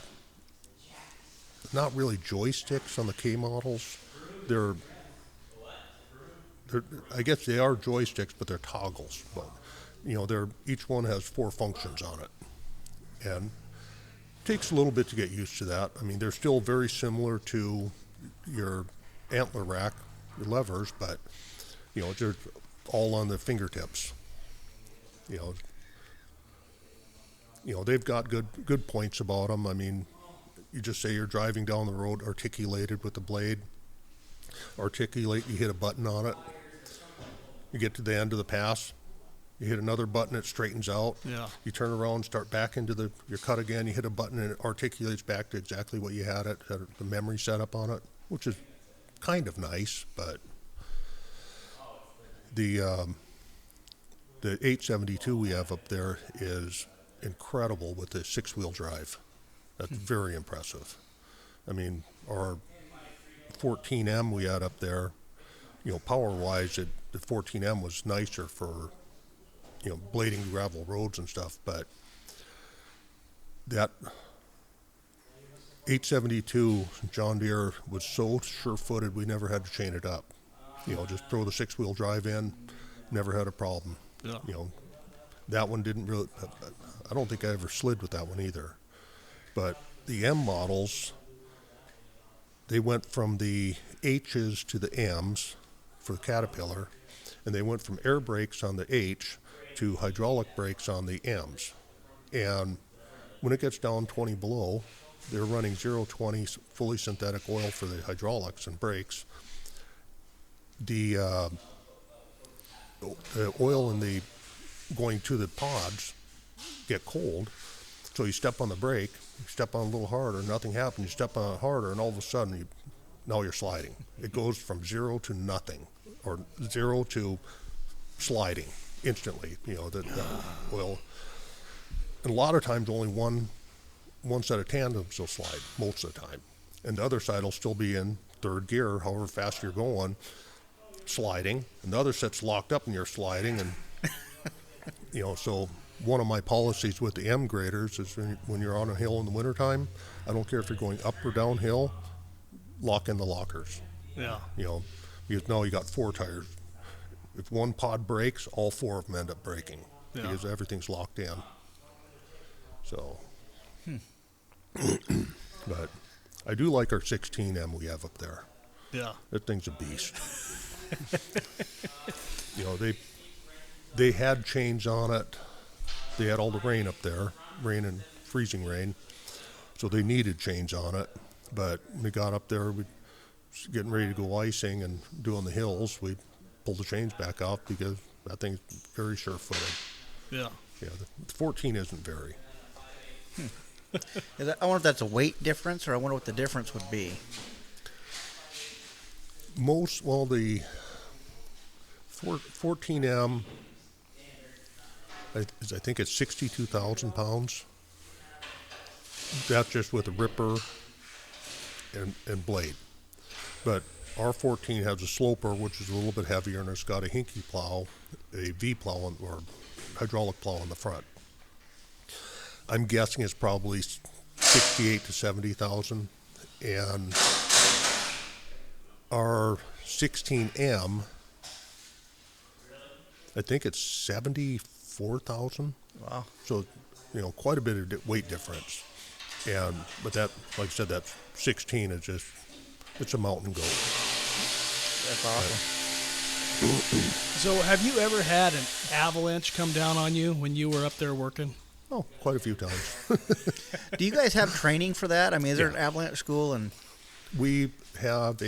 not really joysticks on the K models. They're I guess they are joysticks, but they're toggles. But you know, each one has 4 functions on it, and it takes a little bit to get used to that. I mean, they're still very similar to your antler rack, your levers, but you know, they're all on the fingertips. You know, they've got good points about them. I mean, you just say you're driving down the road, articulated with the blade. Articulate, you hit a button on it. You get to the end of the pass, you hit another button, it straightens out. Yeah. You turn around, start back into your cut again, you hit a button and it articulates back to exactly what you had the memory set up on it, which is kind of nice, but the 872 we have up there is incredible with the 6-wheel drive. That's very impressive. I mean, our 14M we had up there, you know, power-wise, the 14M was nicer for, you know, blading gravel roads and stuff, but that 872 John Deere was so sure-footed we never had to chain it up. You know, just throw the 6-wheel drive in, never had a problem. Yeah. You know, that one didn't really, I don't think I ever slid with that one either. But the M models, they went from the H's to the M's for the Caterpillar, and they went from air brakes on the H to hydraulic brakes on the M's. And when it gets down 20 below, they're running 020 fully synthetic oil for the hydraulics and brakes. The the oil in the going to the pods get cold. So you step on the brake, you step on a little harder, nothing happens. You step on it harder, and all of a sudden, now you're sliding. It goes from 0 to nothing, or 0 to sliding instantly. The oil. And a lot of times, only one set of tandems will slide most of the time, and the other side will still be in third gear, however fast you're going, sliding, and the other set's locked up and you're sliding, and so one of my policies with the M graders is when you're on a hill in the wintertime, I don't care if you're going up or downhill, lock in the lockers. Yeah. Because now you got 4 tires. If one pod breaks, all 4 of them end up breaking because everything's locked in. So, but I do like our 16M we have up there. Yeah. That thing's a beast. They had chains on it. They had all the rain up there, rain and freezing rain, so they needed chains on it. But when we got up there, we getting ready to go icing and doing the hills, we pulled the chains back off because that thing's very sure-footed. Yeah. Yeah, the 14 isn't very. I wonder if that's a weight difference, or I wonder what the difference would be. The 14M, I think it's 62,000 pounds. That's just with a ripper and blade. But our 14 has a sloper, which is a little bit heavier, and it's got a hinky plow, a V plow, or hydraulic plow on the front. I'm guessing it's probably 68 to 70,000, and our 16M, I think it's 74,000. Wow. So, quite a bit of weight difference. But that, like I said, that 16 is just, it's a mountain goat. That's awesome. So have you ever had an avalanche come down on you when you were up there working? Oh, quite a few times. Do you guys have training for that? I mean, is there an avalanche school? And We have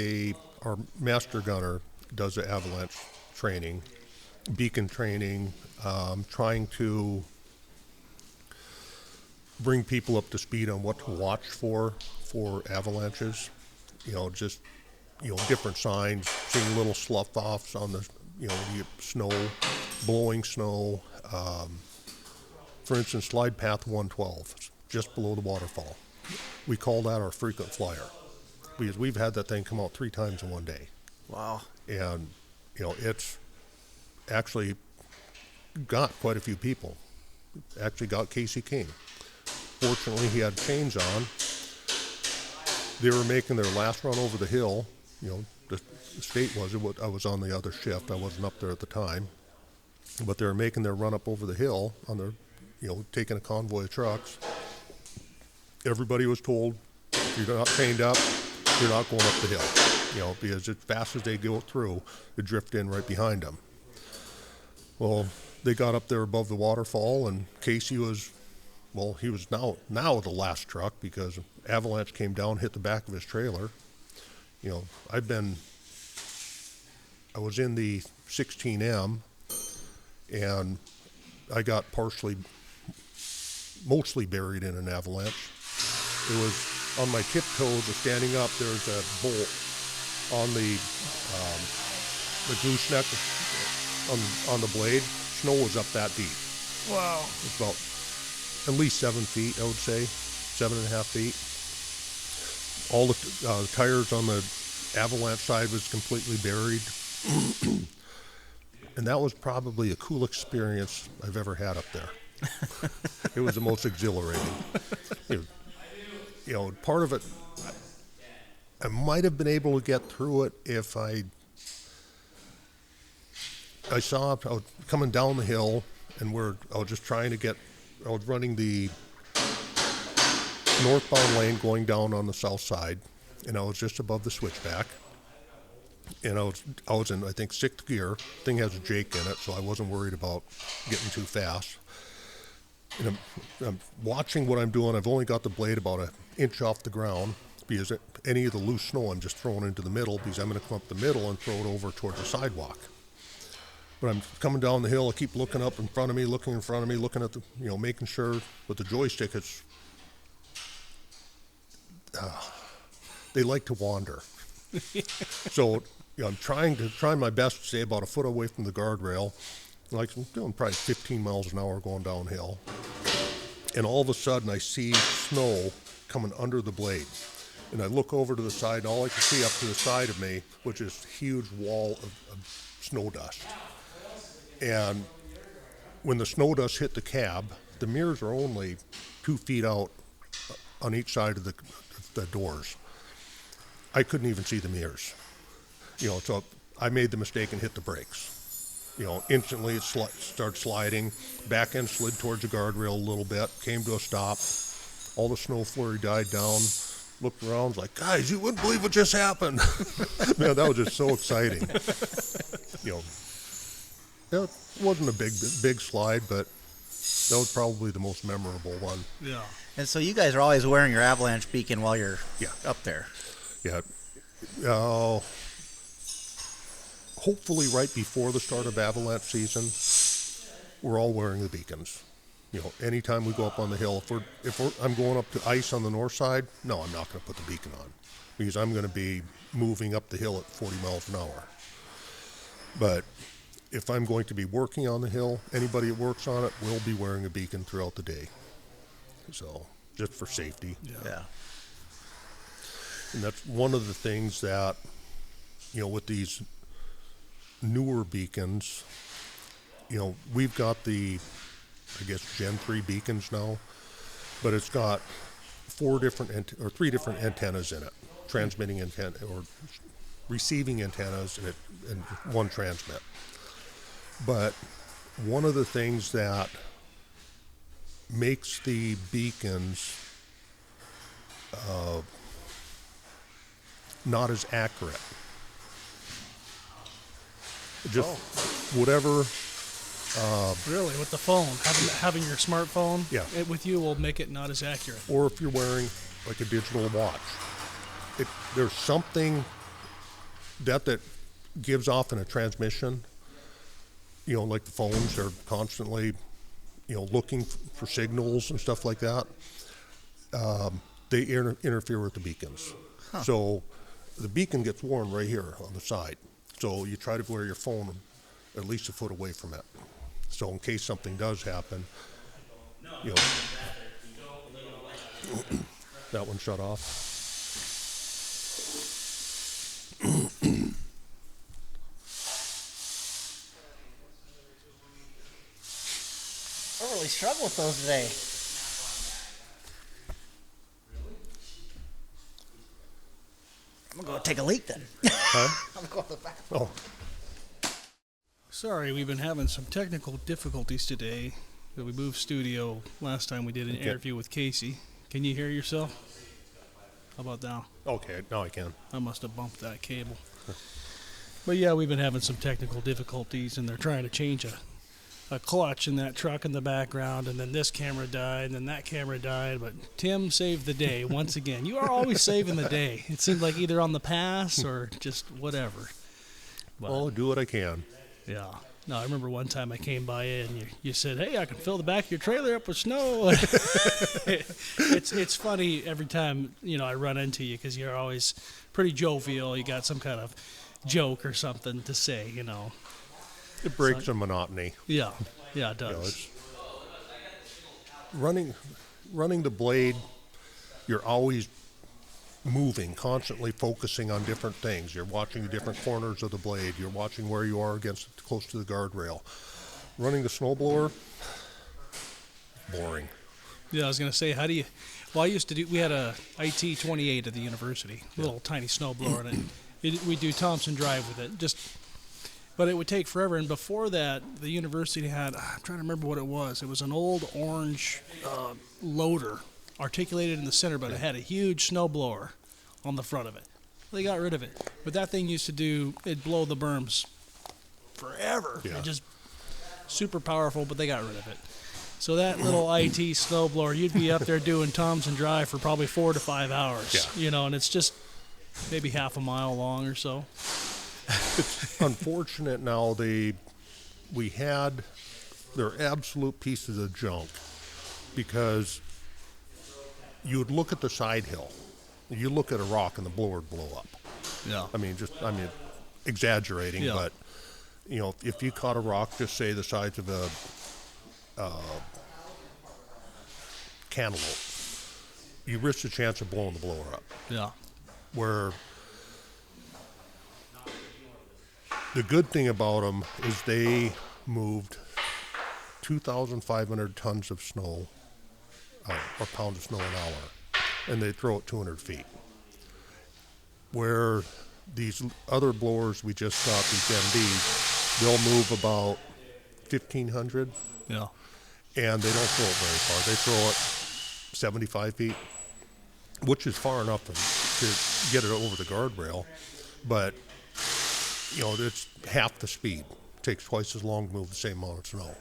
our master gunner does the avalanche training, beacon training, trying to bring people up to speed on what to watch for avalanches. Different signs, seeing little slough offs on the, you get snow, blowing snow. For instance, slide path 112, just below the waterfall. We call that our frequent flyer because we've had that thing come out 3 times in one day. wow. And, it's actually got quite a few people. Actually got Casey King. Fortunately, he had chains on. They were making their last run over the hill. The state was. I was on the other shift. I wasn't up there at the time. But they were making their run up over the hill on their, taking a convoy of trucks. Everybody was told, if you're not chained up, you're not going up the hill. Because as fast as they go through, they drift in right behind them. Well, they got up there above the waterfall, and Casey was, he was now the last truck because avalanche came down, hit the back of his trailer. I was in the 16M, and I got mostly buried in an avalanche. It was on my tiptoes, standing up, there's a bolt on the gooseneck on the blade. Snow was up that deep. Wow. It's about at least 7 feet, I would say, 7.5 feet. All the tires on the avalanche side was completely buried. And that was probably the coolest experience I've ever had up there. It was the most exhilarating. Part of it, I might have been able to get through it if I was coming down the hill, and I was just trying to I was running the northbound lane going down on the south side, and I was just above the switchback. And I was in, I think, 6th gear. Thing has a Jake in it, so I wasn't worried about getting too fast. And I'm watching what I'm doing. I've only got the blade about 1 inch off the ground because any of the loose snow I'm just throwing into the middle because I'm going to come up the middle and throw it over towards the sidewalk. But I'm coming down the hill, I keep looking up in front of me, looking in front of me, looking at the, making sure with the joystick it's, they like to wander. So I'm trying my best to stay about a foot away from the guardrail. Like I'm doing probably 15 miles an hour going downhill. And all of a sudden I see snow coming under the blade. And I look over to the side, and all I can see up to the side of me, which is a huge wall of snow dust. And when the snow dust hit the cab, the mirrors are only 2 feet out on each side of the doors. I couldn't even see the mirrors. So I made the mistake and hit the brakes. Instantly it started sliding. Back end slid towards the guardrail a little bit, came to a stop. All the snow flurry died down. Looked around, was like, guys, you wouldn't believe what just happened. Man, that was just so exciting. It wasn't a big slide, but that was probably the most memorable one. Yeah. And so you guys are always wearing your avalanche beacon while you're up there. Yeah. Hopefully right before the start of avalanche season, we're all wearing the beacons. Anytime we go up on the hill, if I'm going up to ice on the north side, no, I'm not going to put the beacon on because I'm going to be moving up the hill at 40 miles an hour. But if I'm going to be working on the hill, anybody that works on it will be wearing a beacon throughout the day. So, just for safety. Yeah. And that's one of the things that, with these newer beacons, we've got the, I guess, Gen 3 beacons now, but it's got 3 different antennas in it, transmitting antenna or receiving antennas and one transmit. But one of the things that makes the beacons not as accurate, just whatever. Really, with the phone, having your smartphone with you will make it not as accurate. Or if you're wearing like a digital watch, there's something that gives off in a transmission. Like the phones are constantly, looking for signals and stuff like that. They interfere with the beacons. Huh. So the beacon gets worn right here on the side. So you try to wear your phone at least a foot away from it. So in case something does happen, that one shut off. I really struggle with those today. I'm going to go take a leak then. Huh? I'm going to the bathroom. Oh. Sorry, we've been having some technical difficulties today. We moved studio last time we did an interview with Casey. Can you hear yourself? How about now? Okay, now I can. I must have bumped that cable. But yeah, we've been having some technical difficulties, and they're trying to change a clutch in that truck in the background, and then this camera died, and then that camera died, but Tim saved the day once again. You are always saving the day. It seems like either on the pass or just whatever. But, I'll do what I can. Yeah. No, I remember one time I came by and you said, "Hey, I can fill the back of your trailer up with snow." It's funny every time, I run into you because you're always pretty jovial. You got some kind of joke or something to say, It breaks the monotony. Yeah, it does. Running the blade, you're always moving, constantly focusing on different things. You're watching the different corners of the blade. You're watching where you are close to the guardrail. Running the snowblower, boring. Yeah, I was going to say, we had a IT-28 at the university, a little tiny snowblower, and we do Thompson Drive with it, but it would take forever. And before that, the university had, I'm trying to remember what it was. It was an old orange loader, articulated in the center, but it had a huge snowblower on the front of it. They got rid of it. But that thing used to it'd blow the berms forever. Yeah. It just super powerful, but they got rid of it. So that little IT snowblower, you'd be up there doing Thompson Drive for probably 4 to 5 hours. Yeah. And it's just maybe half a mile long or so. It's unfortunate now they're absolute pieces of junk because you would look at the side hill. You look at a rock and the blower would blow up. Yeah. I mean, exaggerating, Yeah. but, if you caught a rock, just say the size of a cantaloupe, you risk the chance of blowing the blower up. Yeah. Where the good thing about them is they moved 2,500 tons of snow, or pounds of snow an hour, and they throw it 200 feet. Where these other blowers we just got, these MDs, they'll move about 1,500, Yeah. and they don't throw it very far. They throw it 75 feet, which is far enough to get it over the guardrail, but it's half the speed. It takes twice as long to move the same amount of snow.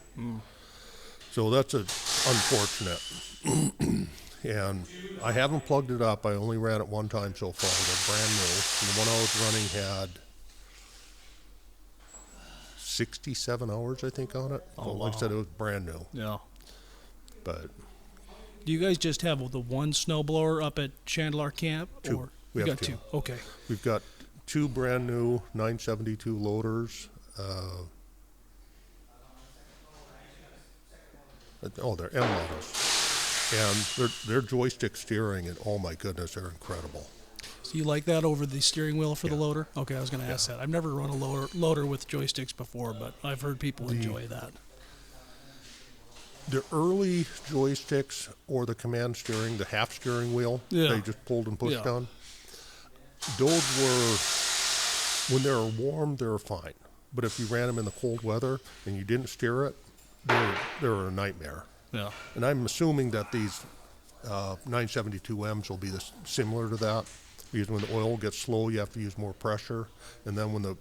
So that's unfortunate. And I haven't plugged it up. I only ran it one time so far. They're brand new. And the one I was running had 67 hours, I think, on it. Oh, So like I said, it was brand new. Yeah. But Do you guys just have the one snowblower up at Chandler Camp? Two. Or We you have got two. Okay. we've got two brand new 972 loaders. They're M models. And their joystick steering, and oh my goodness, they're incredible. So you like that over the steering wheel for the Yeah. loader? Okay, I was going to ask that. I've never run a loader with joysticks before, but I've heard people enjoy that. The early joysticks or the command steering, the half steering wheel, Yeah. they just pulled and pushed Yeah. on. Those were, when they were warm, they were fine. But if you ran them in the cold weather and you didn't steer it, they were a nightmare. Yeah. And I'm assuming that these 972Ms will be similar to that, because when the oil gets slow, you have to use more pressure, and then when the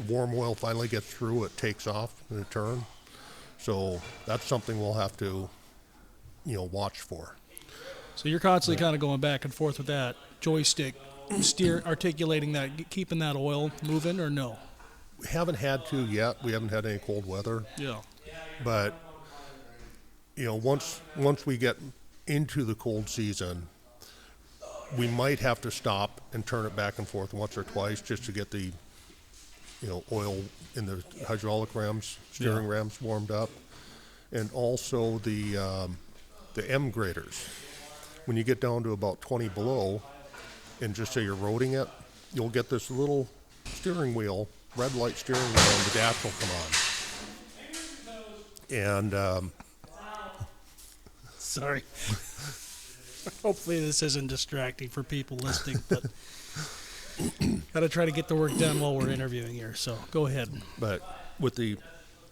warm oil finally gets through, it takes off in a turn. So that's something we'll have to, watch for. So you're constantly kind of going back and forth with that joystick, articulating that, keeping that oil moving, or no? We haven't had to yet. We haven't had any cold weather, Yeah. but once we get into the cold season, we might have to stop and turn it back and forth once or twice just to get the oil in the hydraulic rams, steering rams warmed up, and also the M graders. When you get down to about 20 below, and just say you're roading it, you'll get this little steering wheel, red light steering wheel, and the dash will come on. And Sorry. Hopefully this isn't distracting for people listening, but got to try to get the work done while we're interviewing here. So go ahead. But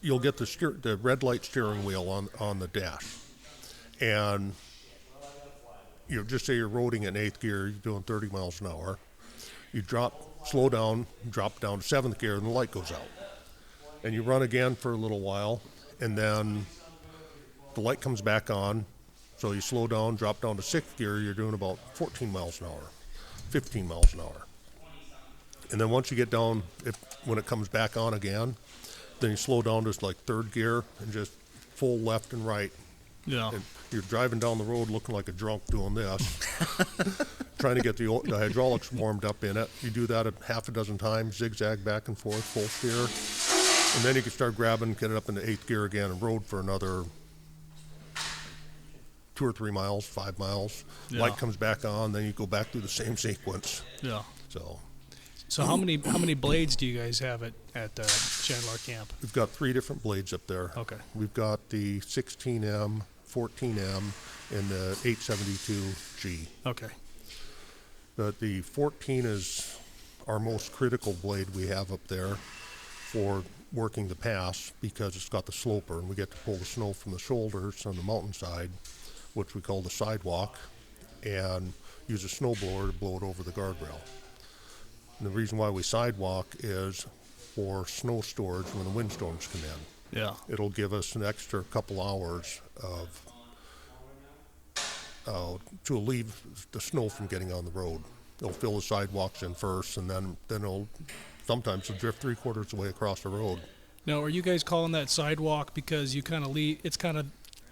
you'll get the red light steering wheel on the dash, and just say you're roading in 8th gear, you're doing 30 miles an hour. You slow down, drop down to 7th gear, and the light goes out. And you run again for a little while, and then the light comes back on. So you slow down, drop down to 6th gear, you're doing about 14 miles an hour, 15 miles an hour. And then once you get down, when it comes back on again, then you slow down to like 3rd gear and just full left and right. Yeah. And you're driving down the road looking like a drunk doing this, trying to get the hydraulics warmed up in it. You do that a half a dozen times, zigzag back and forth, full steer. And then you can start grabbing, get it up into 8th gear again and road for another 2 or 3 miles, 5 miles. Yeah. Light comes back on, then you go back through the same sequence. Yeah. So how many blades do you guys have at Chandler Camp? we've got 3 different blades up there. Okay. We've got the 16M, 14M, and the 872G. Okay. But the 14 is our most critical blade we have up there for working the pass, because it's got the sloper, and we get to pull the snow from the shoulders on the mountainside, which we call the sidewalk, and use a snowblower to blow it over the guardrail. And the reason why we sidewalk is for snow storage when the windstorms come in. Yeah. It'll give us an extra couple hours to relieve the snow from getting on the road. It'll fill the sidewalks in first, and then it'll sometimes drift 3/4 of the way across the road. Now, are you guys calling that sidewalk because you kind of it's kind of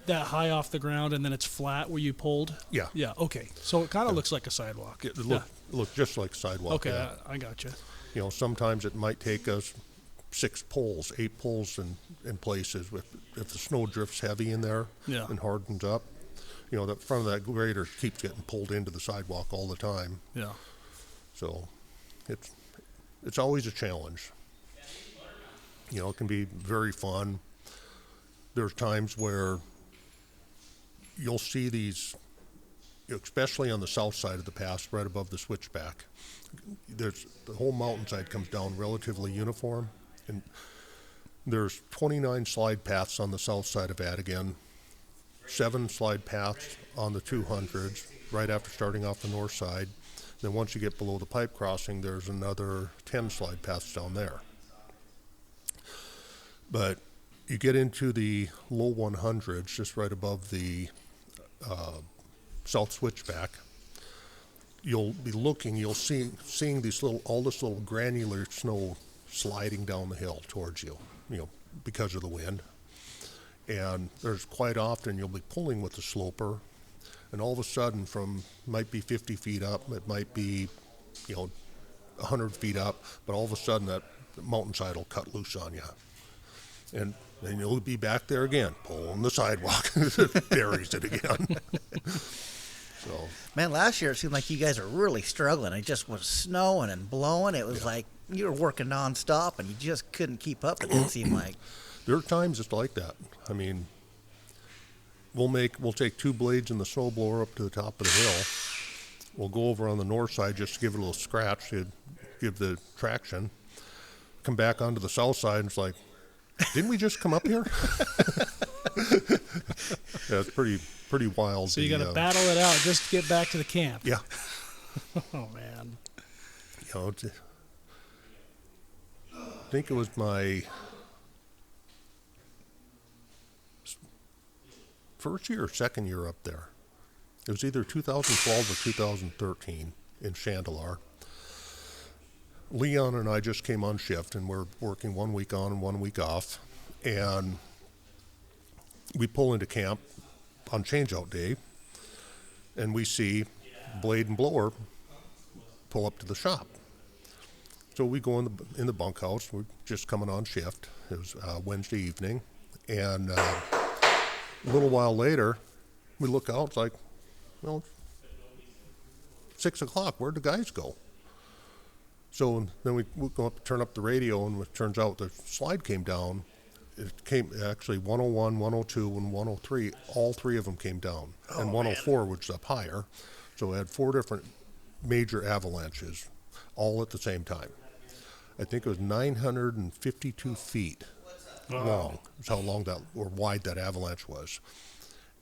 that high off the ground and then it's flat where you pulled? Yeah. Yeah, okay. So it kind of looks like a sidewalk. It looked just like a sidewalk. Okay, Yeah. I got you. You know, sometimes it might take us 6 poles, 8 poles in places if the snow drifts heavy in there Yeah. and hardens up. You know, the front of that grader keeps getting pulled into the sidewalk all the time. Yeah. So it's always a challenge. You know, it can be very fun. There's times where you'll see these, especially on the south side of the pass, right above the switchback. The whole mountainside comes down relatively uniform, and there's 29 slide paths on the south side of Adigan, 7 slide paths on the 200s right after starting off the north side. Then once you get below the pipe crossing, there's another 10 slide paths down there. But you get into the low 100s, just right above the south switchback. You'll be looking, seeing all this little granular snow sliding down the hill towards you, because of the wind. And there's quite often you'll be pulling with the sloper, and all of a sudden might be 50 feet up, it might be, 100 feet up, but all of a sudden that mountainside will cut loose on you. And then you'll be back there again, pulling the sidewalk. It buries it again. So, Man, last year it seemed like you guys were really struggling. It just was snowing and blowing. It was like you were working nonstop and you just couldn't keep up, it didn't seem like. there are times it's like that. I mean, we'll take 2 blades in the snowblower up to the top of the hill. We'll go over on the north side just to give it a little scratch to give the traction. Come back onto the south side and it's like, didn't we just come up here? Yeah, it's pretty wild. So you got to battle it out just to get back to the camp. Yeah. Oh, man. I think it was my first year or second year up there. It was either 2012 or 2013 in Chandelar. Leon and I just came on shift, and we're working 1 week on and 1 week off. And we pull into camp on changeout day, and we see blade and blower pull up to the shop. So we go in the bunkhouse. We're just coming on shift. It was Wednesday evening, and a little while later, we look out. It's like, 6 o'clock. Where'd the guys go? So then we go up, turn up the radio, and it turns out the slide came down. It came actually 101, 102, and 103. All 3 of them came down, and 104 was up higher. So it had 4 different major avalanches, all at the same time. I think it was 952 feet long. That's how long that or wide that avalanche was,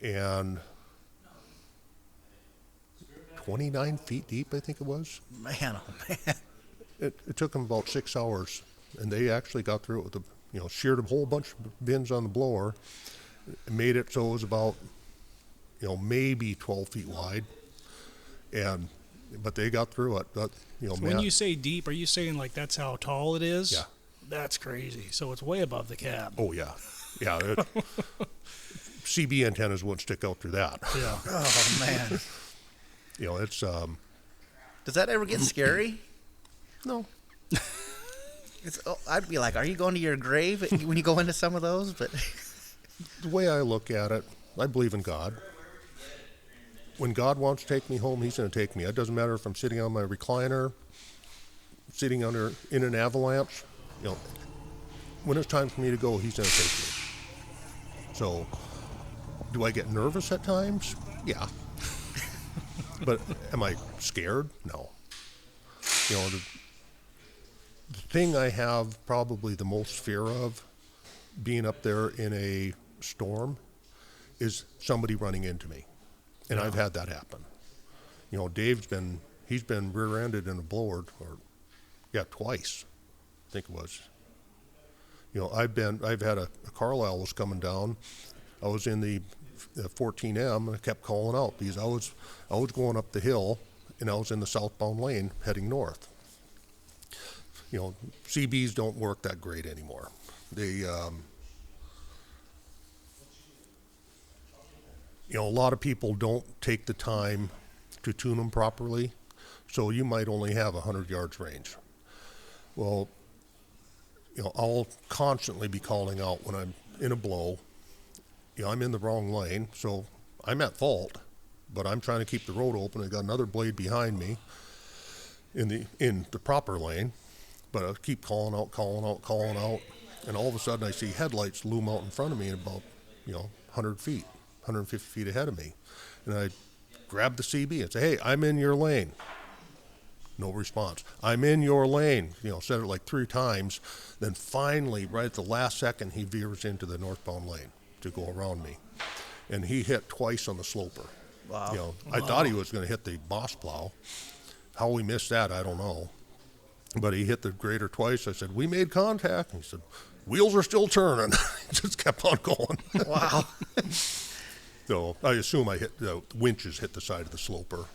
and 29 feet deep. I think it was. Man, oh man. It took them about 6 hours, and they actually got through it with sheared a whole bunch of bins on the blower, made it so it was about, maybe 12 feet wide, but they got through it. But, So when you say deep, are you saying like that's how tall it is? Yeah. That's crazy. So it's way above the cab. Oh yeah, yeah. CB antennas wouldn't stick out through that. Yeah. Oh man. It's Does that ever get scary? no. I'd be like, are you going to your grave when you go into some of those? But The way I look at it, I believe in God. When God wants to take me home, He's going to take me. It doesn't matter if I'm sitting on my recliner, sitting in an avalanche. When it's time for me to go, He's going to take me. So, do I get nervous at times? Yeah. But am I scared? No. The thing I have probably the most fear of being up there in a storm is somebody running into me. And I've had that happen. Dave's been rear-ended in a blower, twice, I think it was. I've had a Carlisle was coming down. I was in the 14M, and I kept calling out because I was going up the hill, and I was in the southbound lane heading north. CBs don't work that great anymore. They, a lot of people don't take the time to tune them properly, so you might only have 100 yards range. Well, I'll constantly be calling out when I'm in a blow. I'm in the wrong lane, so I'm at fault, but I'm trying to keep the road open. I got another blade behind me in the proper lane, but I keep calling out, and all of a sudden I see headlights loom out in front of me in about 100 feet, 150 feet ahead of me, and I grab the CB and say, "Hey, I'm in your lane." No response. "I'm in your lane." Said it like 3 times. Then finally, right at the last second, he veers into the northbound lane to go around me, and he hit twice on the sloper. Wow. I thought he was going to hit the boss plow. How we missed that, I don't know. But he hit the grader twice. I said, "We made contact." And he said, "Wheels are still turning." Just kept on going. Wow. So I assume the winches hit the side of the sloper,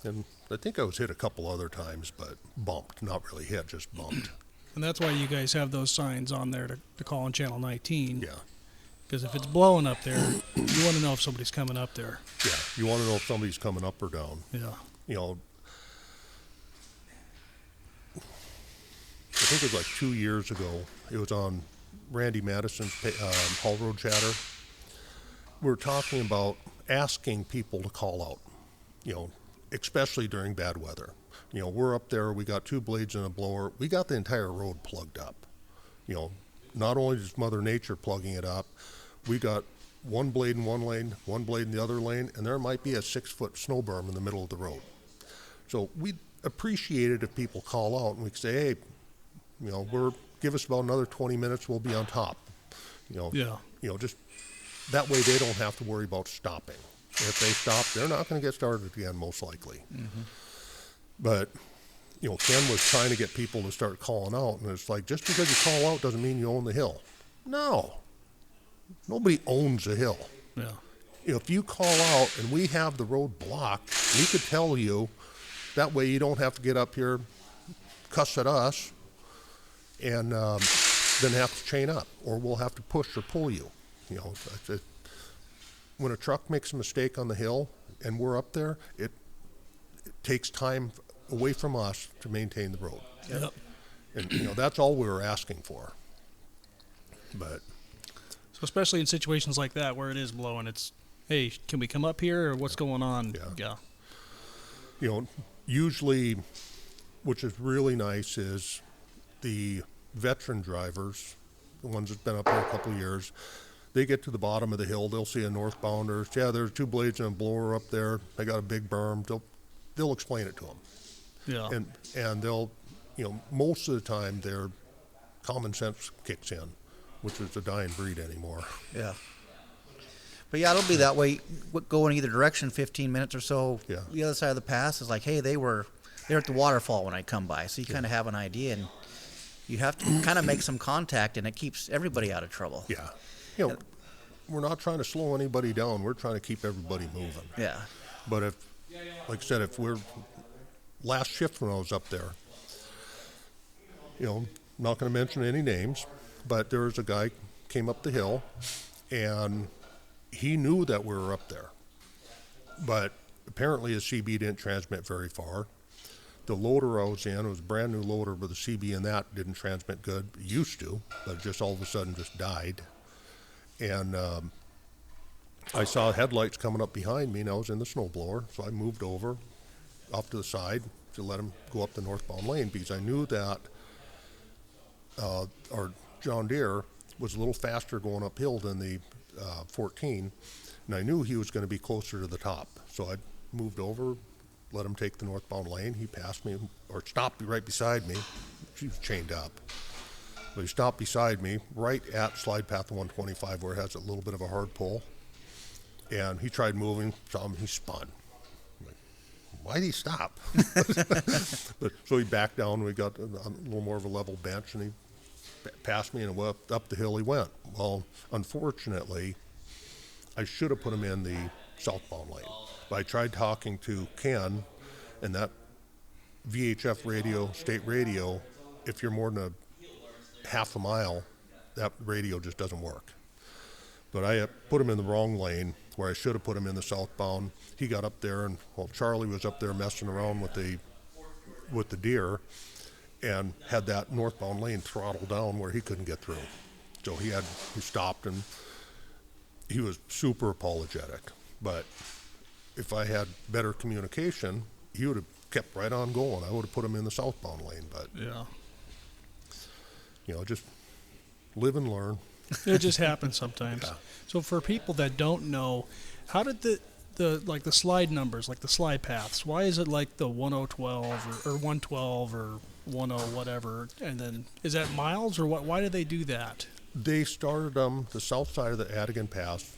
and I think I was hit a couple other times, but bumped, not really hit, just bumped. And that's why you guys have those signs on there to call on channel 19. Yeah. Because if it's blowing up there, you want to know if somebody's coming up there. Yeah, you want to know if somebody's coming up or down. Yeah. I think it was like 2 years ago. It was on Randy Madison's Haul Road Chatter. We were talking about asking people to call out, especially during bad weather. We're up there, we got 2 blades and a blower. We got the entire road plugged up. Not only is Mother Nature plugging it up, we got 1 blade in one lane, 1 blade in the other lane, and there might be a 6-foot snow berm in the middle of the road. So we'd appreciate it if people call out and we could say, "Hey, give us about another 20 minutes, we'll be on top." Yeah. Just that way they don't have to worry about stopping. If they stop, they're not going to get started again, most likely. Mm-hmm. But, Ken was trying to get people to start calling out, and it's like, just because you call out doesn't mean you own the hill. No. Nobody owns a hill. Yeah. If you call out and we have the road blocked, we could tell you, that way you don't have to get up here, cuss at us, and then have to chain up, or we'll have to push or pull you. When a truck makes a mistake on the hill and we're up there, it takes time away from us to maintain the road. Yep. And that's all we were asking for. But So especially in situations like that where it is blowing, it's, "Hey, can we come up here, or what's going on?" Yeah. Usually, which is really nice, is the veteran drivers, the ones that's been up there a couple of years, they get to the bottom of the hill, they'll see a northbounder. "Yeah, there's 2 blades and a blower up there. They got a big berm." They'll explain it to them. Yeah. And they'll, most of the time their common sense kicks in, which is a dying breed anymore. Yeah. But yeah, it'll be that way. Go in either direction, 15 minutes or so. Yeah. The other side of the pass is like, "Hey, they were at the waterfall when I come by," so you kind of have an idea, and you have to kind of make some contact, and it keeps everybody out of trouble. Yeah. We're not trying to slow anybody down. We're trying to keep everybody moving. Yeah. But like I said, if we're last shift when I was up there, not going to mention any names, but there was a guy came up the hill, and he knew that we were up there. But apparently his CB didn't transmit very far. The loader I was in, it was a brand new loader, but the CB in that didn't transmit good. It used to, but just all of a sudden just died. And I saw headlights coming up behind me, and I was in the snowblower, so I moved over off to the side to let him go up the northbound lane, because I knew that our John Deere was a little faster going uphill than the 14, and I knew he was going to be closer to the top. So I moved over, let him take the northbound lane. He passed me, or stopped right beside me. She was chained up. But he stopped beside me right at slide path 125, where it has a little bit of a hard pull. And he tried moving, saw him, he spun. I'm like, why did he stop? So he backed down, we got a little more of a level bench, and he passed me, and up the hill he went. Well, unfortunately, I should have put him in the southbound lane. But I tried talking to Ken, and that VHF radio, state radio, if you're more than half a mile, that radio just doesn't work. But I put him in the wrong lane where I should have put him in the southbound. He got up there, and Charlie was up there messing around with the deer, and had that northbound lane throttled down where he couldn't get through. So he stopped, and he was super apologetic. But if I had better communication, he would have kept right on going. I would have put him in the southbound lane. But Yeah. Just live and learn. It just happens sometimes. Yeah. So for people that don't know, how did the slide numbers, like the slide paths, why is it like the 1012 or 112 or 10 whatever? And then is that miles or what? Why do they do that? They started the south side of the Adigan Pass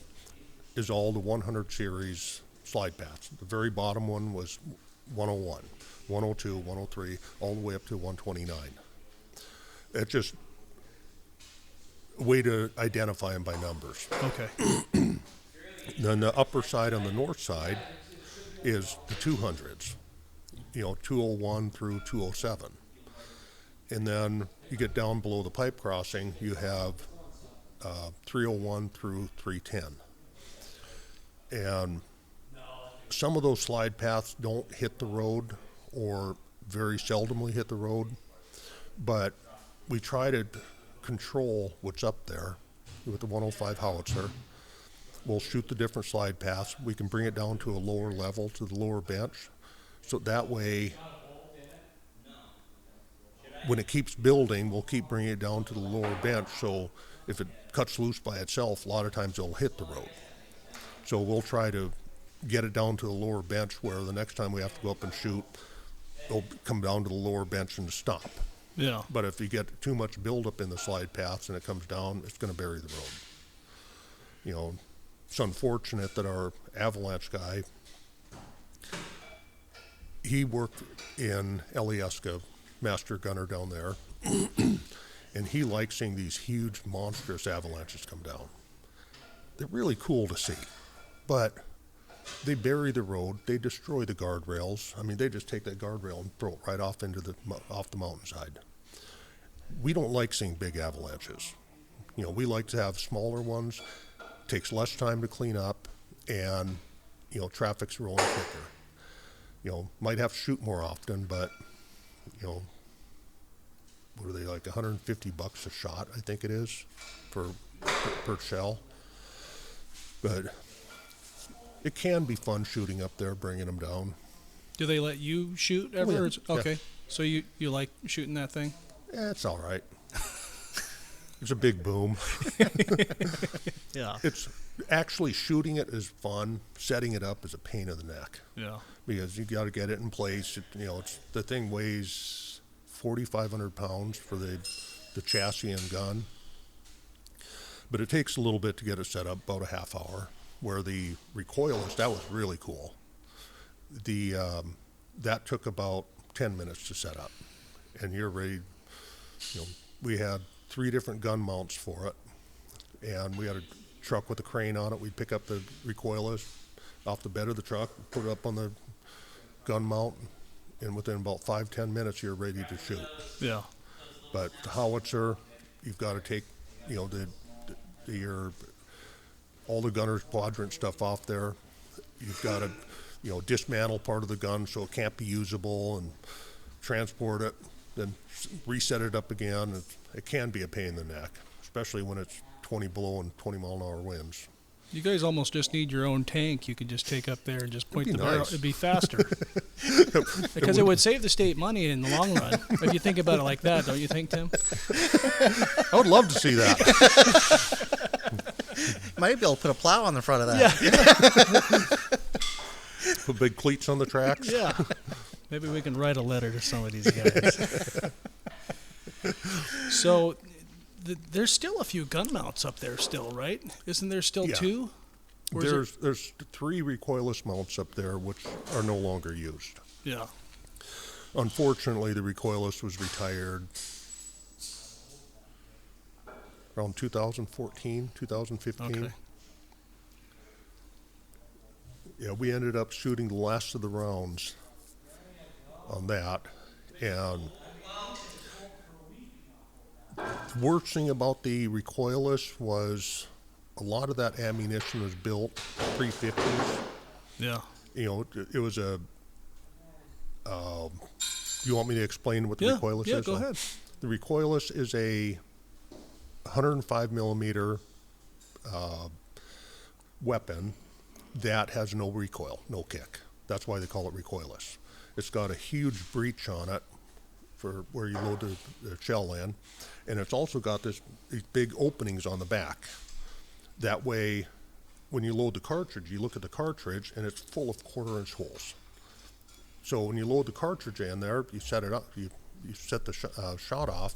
is all the 100 series slide paths. The very bottom one was 101, 102, 103, all the way up to 129. It's just a way to identify them by numbers. Okay. Then the upper side on the north side is the 200s, 201 through 207. And then you get down below the pipe crossing, you have 301 through 310. And some of those slide paths don't hit the road or very seldomly hit the road, but we try to control what's up there with the 105 howitzer. We'll shoot the different slide paths. We can bring it down to a lower level, to the lower bench. So that way, when it keeps building, we'll keep bringing it down to the lower bench. So if it cuts loose by itself, a lot of times it'll hit the road. So we'll try to get it down to the lower bench where the next time we have to go up and shoot, it'll come down to the lower bench and stop. Yeah. But if you get too much buildup in the slide paths and it comes down, it's going to bury the road. It's unfortunate that our avalanche guy, he worked in Alyeska, master gunner down there, and he likes seeing these huge, monstrous avalanches come down. They're really cool to see, but they bury the road, they destroy the guardrails. I mean, they just take that guardrail and throw it right off off the mountainside. We don't like seeing big avalanches. We like to have smaller ones. Takes less time to clean up, and traffic's rolling quicker. Might have to shoot more often, but what are they, like $150 a shot, I think it is, per shell. But it can be fun shooting up there, bringing them down. Do they let you shoot ever? Oh, yeah. Okay. Yeah. So you like shooting that thing? Yeah, it's all right. It's a big boom. Yeah. It's actually shooting it is fun. Setting it up is a pain in the neck. Yeah. Because you got to get it in place. It's the thing weighs 4,500 pounds for the chassis and gun. But it takes a little bit to get it set up, about a half hour. Where the recoilless, that was really cool. That took about 10 minutes to set up, and you're ready. We had 3 different gun mounts for it, and we had a truck with a crane on it. We'd pick up the recoilless off the bed of the truck, put it up on the gun mount, and within about 5-10 minutes, you're ready to shoot. Yeah. But the howitzer, you've got to take, all the gunner's quadrant stuff off there. You've got to, dismantle part of the gun so it can't be usable, and transport it, then reset it up again. It can be a pain in the neck, especially when it's 20 below and 20 mile an hour winds. You guys almost just need your own tank. You could just take up there and just point It'd the be barrel. nice. It'd be faster. Because it would save the state money in the long run. If you think about it like that, don't you think, Tim? I would love to see that. Might be able to put a plow on the front of that. Yeah. Put big cleats on the tracks. Yeah. Maybe we can write a letter to some of these guys. So there's still a few gun mounts up there still, right? Isn't there still Yeah. 2? Or is There's 3 recoilless mounts up there which are no longer used. Yeah. Unfortunately, the recoilless was retired around 2014, 2015. Okay. Yeah, we ended up shooting the last of the rounds on that, and Worst thing about the recoilless was a lot of that ammunition was built pre-50s. Yeah. You know, it was a. You want me to explain what the recoilless is? Yeah, go ahead. The recoilless is a 105 millimeter weapon that has no recoil, no kick. That's why they call it recoilless. It's got a huge breech on it for where you load the shell in, and it's also got these big openings on the back. That way, when you load the cartridge, you look at the cartridge, and it's full of quarter-inch holes. So when you load the cartridge in there, you set it up, you set the shot off.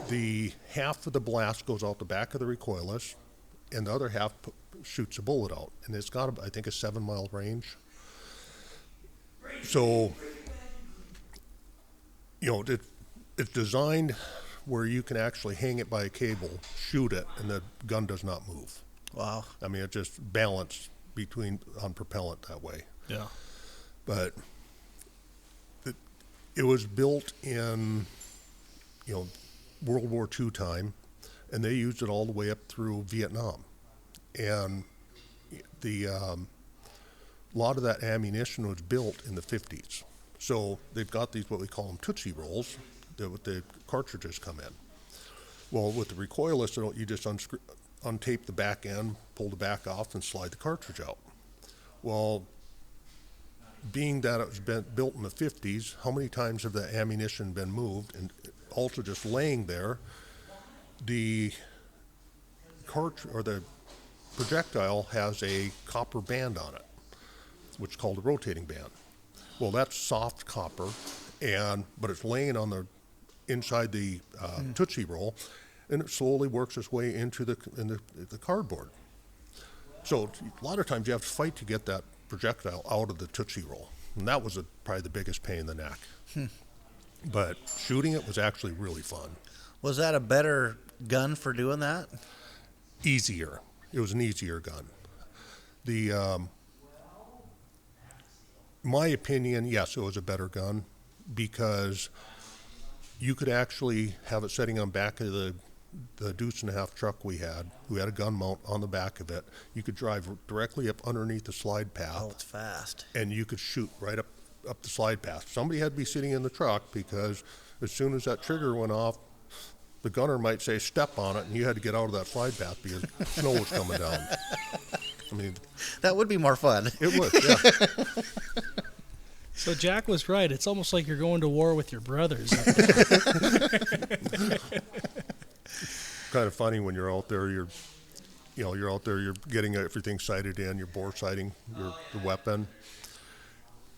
The half of the blast goes out the back of the recoilless, and the other half shoots a bullet out. And it's got, I think, a 7-mile range. So, you know, it's designed where you can actually hang it by a cable, shoot it, and the gun does not move. Wow. I mean, it just balanced on propellant that way. Yeah. But it was built in, you know, World War II time, and they used it all the way up through Vietnam. And a lot of that ammunition was built in the 50s. So they've got these, what we call them Tootsie Rolls, that the cartridges come in. Well, with the recoilless, you just untape the back end, pull the back off, and slide the cartridge out. Well, being that it was built in the 50s, how many times have the ammunition been moved? And also just laying there, the the projectile has a copper band on it, which is called a rotating band. Well, that's soft copper, but it's laying on the inside the Tootsie Roll, and it slowly works its way into the cardboard. So a lot of times you have to fight to get that projectile out of the Tootsie Roll, and that was probably the biggest pain in the neck. But shooting it was actually really fun. Was that a better gun for doing that? Easier. It was an easier gun. My opinion, yes, it was a better gun because you could actually have it sitting on back of the deuce-and-a-half truck we had a gun mount on the back of it. You could drive directly up underneath the slide path. Oh, it's fast. And you could shoot right up the slide path. Somebody had to be sitting in the truck because as soon as that trigger went off, the gunner might say step on it, and you had to get out of that slide path because snow was coming down. I mean, that would be more fun. It would, yeah. So Jack was right. It's almost like you're going to war with your brothers. Kind of funny when you're out there. You're out there. You're getting everything sighted in. You're bore sighting the weapon,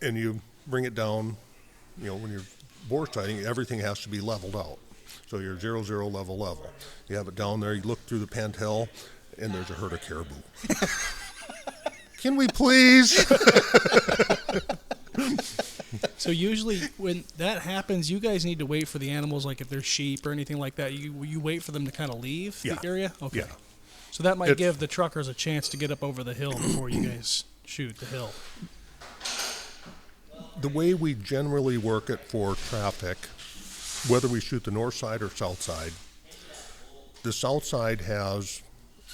and you bring it down. You know, when you're bore sighting, everything has to be leveled out. So you're 0-0 level. You have it down there. You look through the pantel, and there's a herd of caribou. Can we please? So usually when that happens, you guys need to wait for the animals, like if there's sheep or anything like that, you wait for them to kind of leave the area? Okay. Yeah. So that might give the truckers a chance to get up over the hill before you guys shoot the hill. The way we generally work it for traffic, whether we shoot the north side or south side, the south side has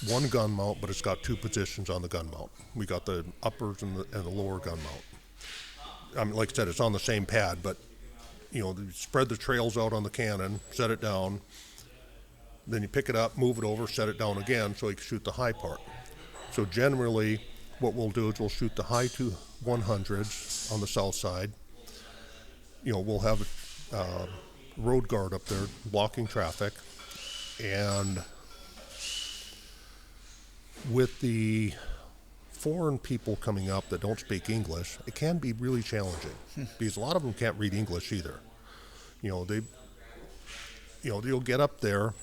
one gun mount, but it's got two positions on the gun mount. We got the uppers and the lower gun mount. I mean, like I said, it's on the same pad, but you spread the trails out on the cannon, set it down, then you pick it up, move it over, set it down again so you can shoot the high part. So generally, what we'll do is we'll shoot the high 100s on the south side. We'll have a road guard up there blocking traffic, and with the foreign people coming up that don't speak English, it can be really challenging because a lot of them can't read English either. You'll get up there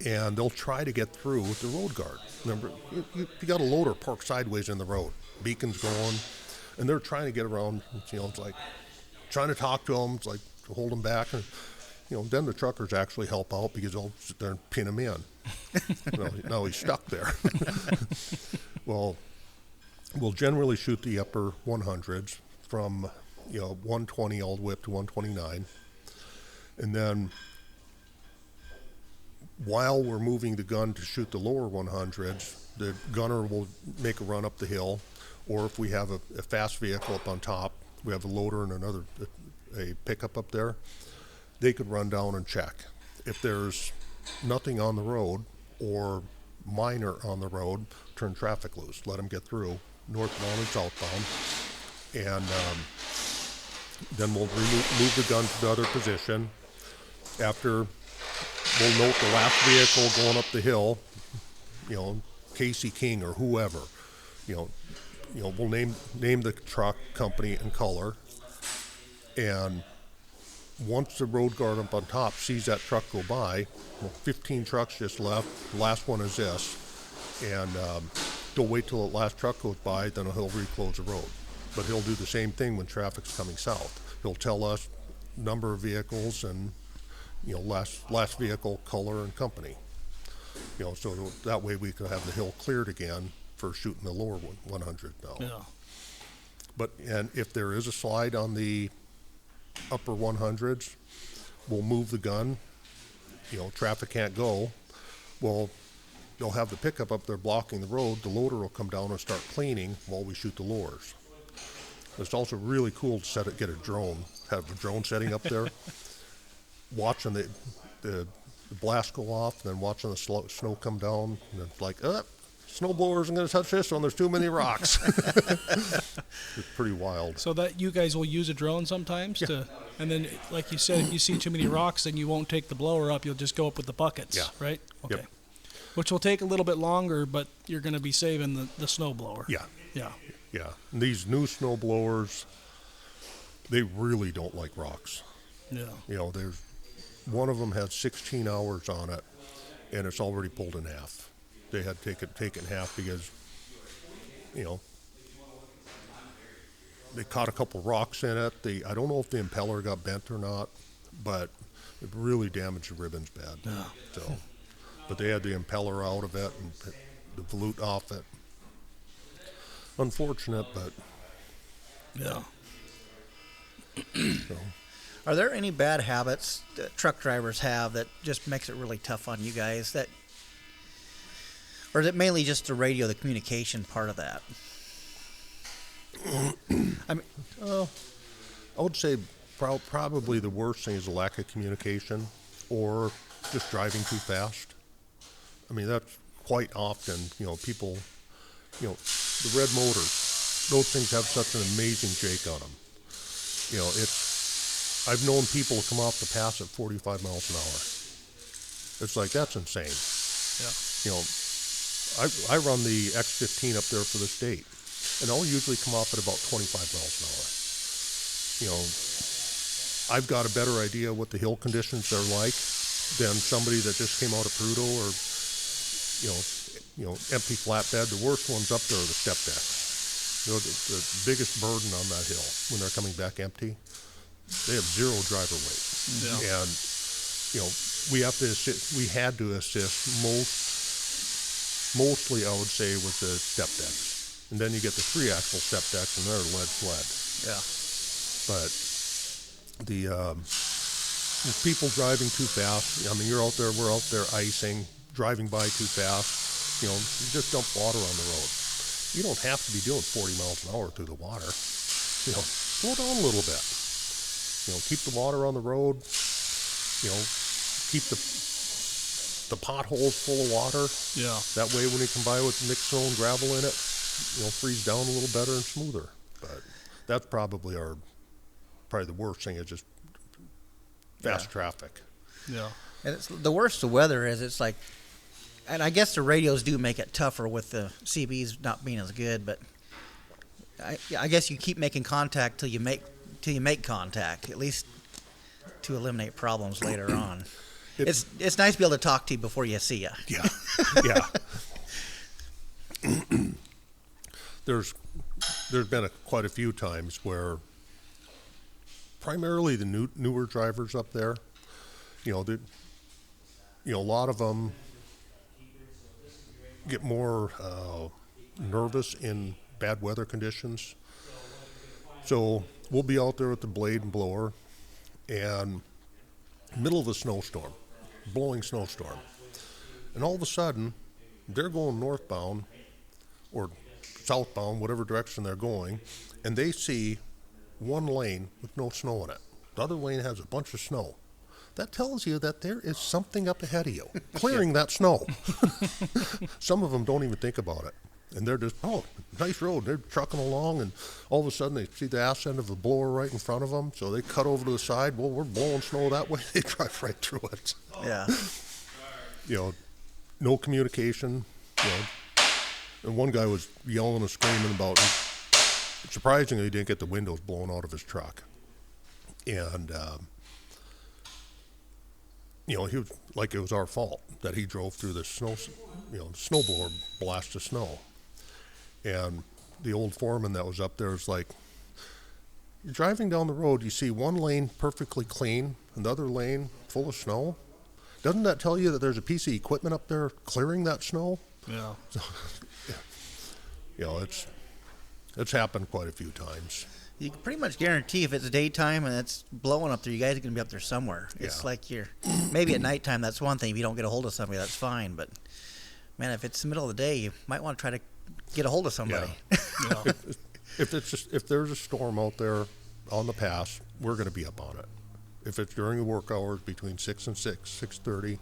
and they'll try to get through with the road guard. Remember, you got a loader parked sideways in the road, beacons going, and they're trying to get around. It's like trying to talk to them, it's like to hold them back, and then the truckers actually help out because they'll sit there and pin him in. Now he's stuck there. Well, we'll generally shoot the upper 100s from 120 all the way up to 129, and then while we're moving the gun to shoot the lower 100s, the gunner will make a run up the hill, or if we have a fast vehicle up on top, we have a loader and a pickup up there, they could run down and check. If there's nothing on the road or minor on the road, turn traffic loose, let them get through, northbound and southbound, and then we'll move the gun to the other position. After, we'll note the last vehicle going up the hill, Casey King or whoever, we'll name the truck, company, and color. And once the road guard up on top sees that truck go by, 15 trucks just left, the last one is this, and he'll wait till the last truck goes by, then he'll reclose the road. But he'll do the same thing when traffic's coming south. He'll tell us number of vehicles and, last vehicle, color, and company. So that way we can have the hill cleared again for shooting the lower 100 now. Yeah. And if there is a slide on the upper 100s, we'll move the gun. Traffic can't go. Well, they'll have the pickup up there blocking the road. The loader will come down and start cleaning while we shoot the lowers. It's also really cool to get a drone, have a drone setting up there, watching the blast go off, and then watching the snow come down, and it's like, snow blower isn't going to touch this one, there's too many rocks. It's pretty wild. So that you guys will use a drone sometimes and then, like you said, if you see too many rocks, then you won't take the blower up, you'll just go up with the buckets, right? Okay. Yep. Which will take a little bit longer, but you're going to be saving the snow blower. Yeah. Yeah. And these new snow blowers, they really don't like rocks. Yeah. There's one of them had 16 hours on it, and it's already pulled in half. They had to take it in half because, they caught a couple rocks in it. I don't know if the impeller got bent or not, but it really damaged the ribbons bad. Yeah. So, but they had the impeller out of it and the volute off it. Unfortunate, but Yeah. so. Are there any bad habits that truck drivers have that just makes it really tough on you guys? Or is it mainly just the radio, the communication part of that? I would say probably the worst thing is the lack of communication or just driving too fast. I mean, that's quite often, people, the red motors, those things have such an amazing jake on them. I've known people come off the pass at 45 miles an hour. It's like, that's insane. Yeah. I run the X15 up there for the state, and I'll usually come off at about 25 miles an hour. I've got a better idea what the hill conditions are like than somebody that just came out of Prudhoe or, empty flatbed. The worst ones up there are the step decks. The biggest burden on that hill when they're coming back empty. They have zero driver weight. Yeah. And, we had to assist mostly I would say with the step decks. And then you get the 3-axle step decks and they're lead sled. Yeah. But the people driving too fast, I mean, we're out there icing, driving by too fast, you just dump water on the road. You don't have to be doing 40 miles an hour through the water. Slow down a little bit. Keep the water on the road, keep the potholes full of water. Yeah. That way when you come by with mixed snow and gravel in it, freeze down a little better and smoother. But that's probably the worst thing is just fast traffic. Yeah. And it's the worst the weather is. It's like, and I guess the radios do make it tougher with the CBs not being as good. But I guess you keep making contact till you make contact, at least to eliminate problems later on. It's nice to be able to talk to you before you see you. Yeah, yeah. There's been quite a few times where primarily the newer drivers up there, a lot of them get more nervous in bad weather conditions. So we'll be out there with the blade and blower, and middle of a snowstorm, blowing snowstorm, And all of a sudden, they're going northbound or southbound, whatever direction they're going, and they see one lane with no snow in it. The other lane has a bunch of snow. That tells you that there is something up ahead of you, clearing that snow. Some of them don't even think about it. And they're just, oh, nice road. They're trucking along, and all of a sudden they see the ass end of the blower right in front of them, so they cut over to the side. Well, we're blowing snow that way. They drive right through it. Yeah. No communication. And one guy was yelling and screaming about it. Surprisingly, he didn't get the windows blown out of his truck. And, he was like it was our fault that he drove through the snow, snowblower blast of snow. And the old foreman that was up there was like, you're driving down the road, you see one lane perfectly clean, another lane full of snow. Doesn't that tell you that there's a piece of equipment up there clearing that snow? Yeah. So, it's happened quite a few times. You can pretty much guarantee if it's daytime and it's blowing up there, you guys are going to be up there somewhere. Yeah. It's like maybe at nighttime, that's one thing. If you don't get a hold of somebody, that's fine. But, man, if it's the middle of the day, you might want to try to get a hold of somebody. Yeah. If there's a storm out there on the pass, we're going to be up on it. If it's during the work hours between 6 and 6:30,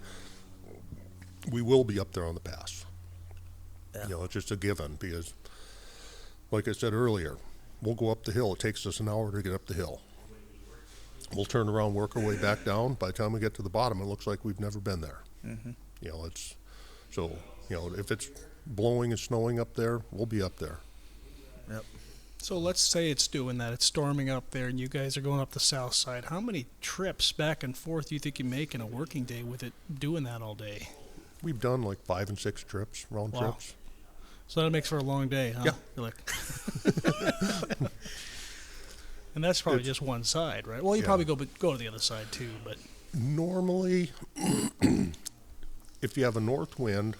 we will be up there on the pass. Yeah. It's just a given because, like I said earlier, we'll go up the hill. It takes us an hour to get up the hill. We'll turn around, work our way back down. By the time we get to the bottom, it looks like we've never been there. Mm-hmm. If it's blowing and snowing up there, we'll be up there. Yep. So let's say it's doing that. It's storming up there, and you guys are going up the south side. How many trips back and forth do you think you make in a working day with it doing that all day? We've done like 5 and 6 trips, round Wow. trips. So that makes for a long day, huh? Yeah. You're like and that's probably just one side, right? Well, you Yeah. probably go to the other side too, but Normally, if you have a north wind,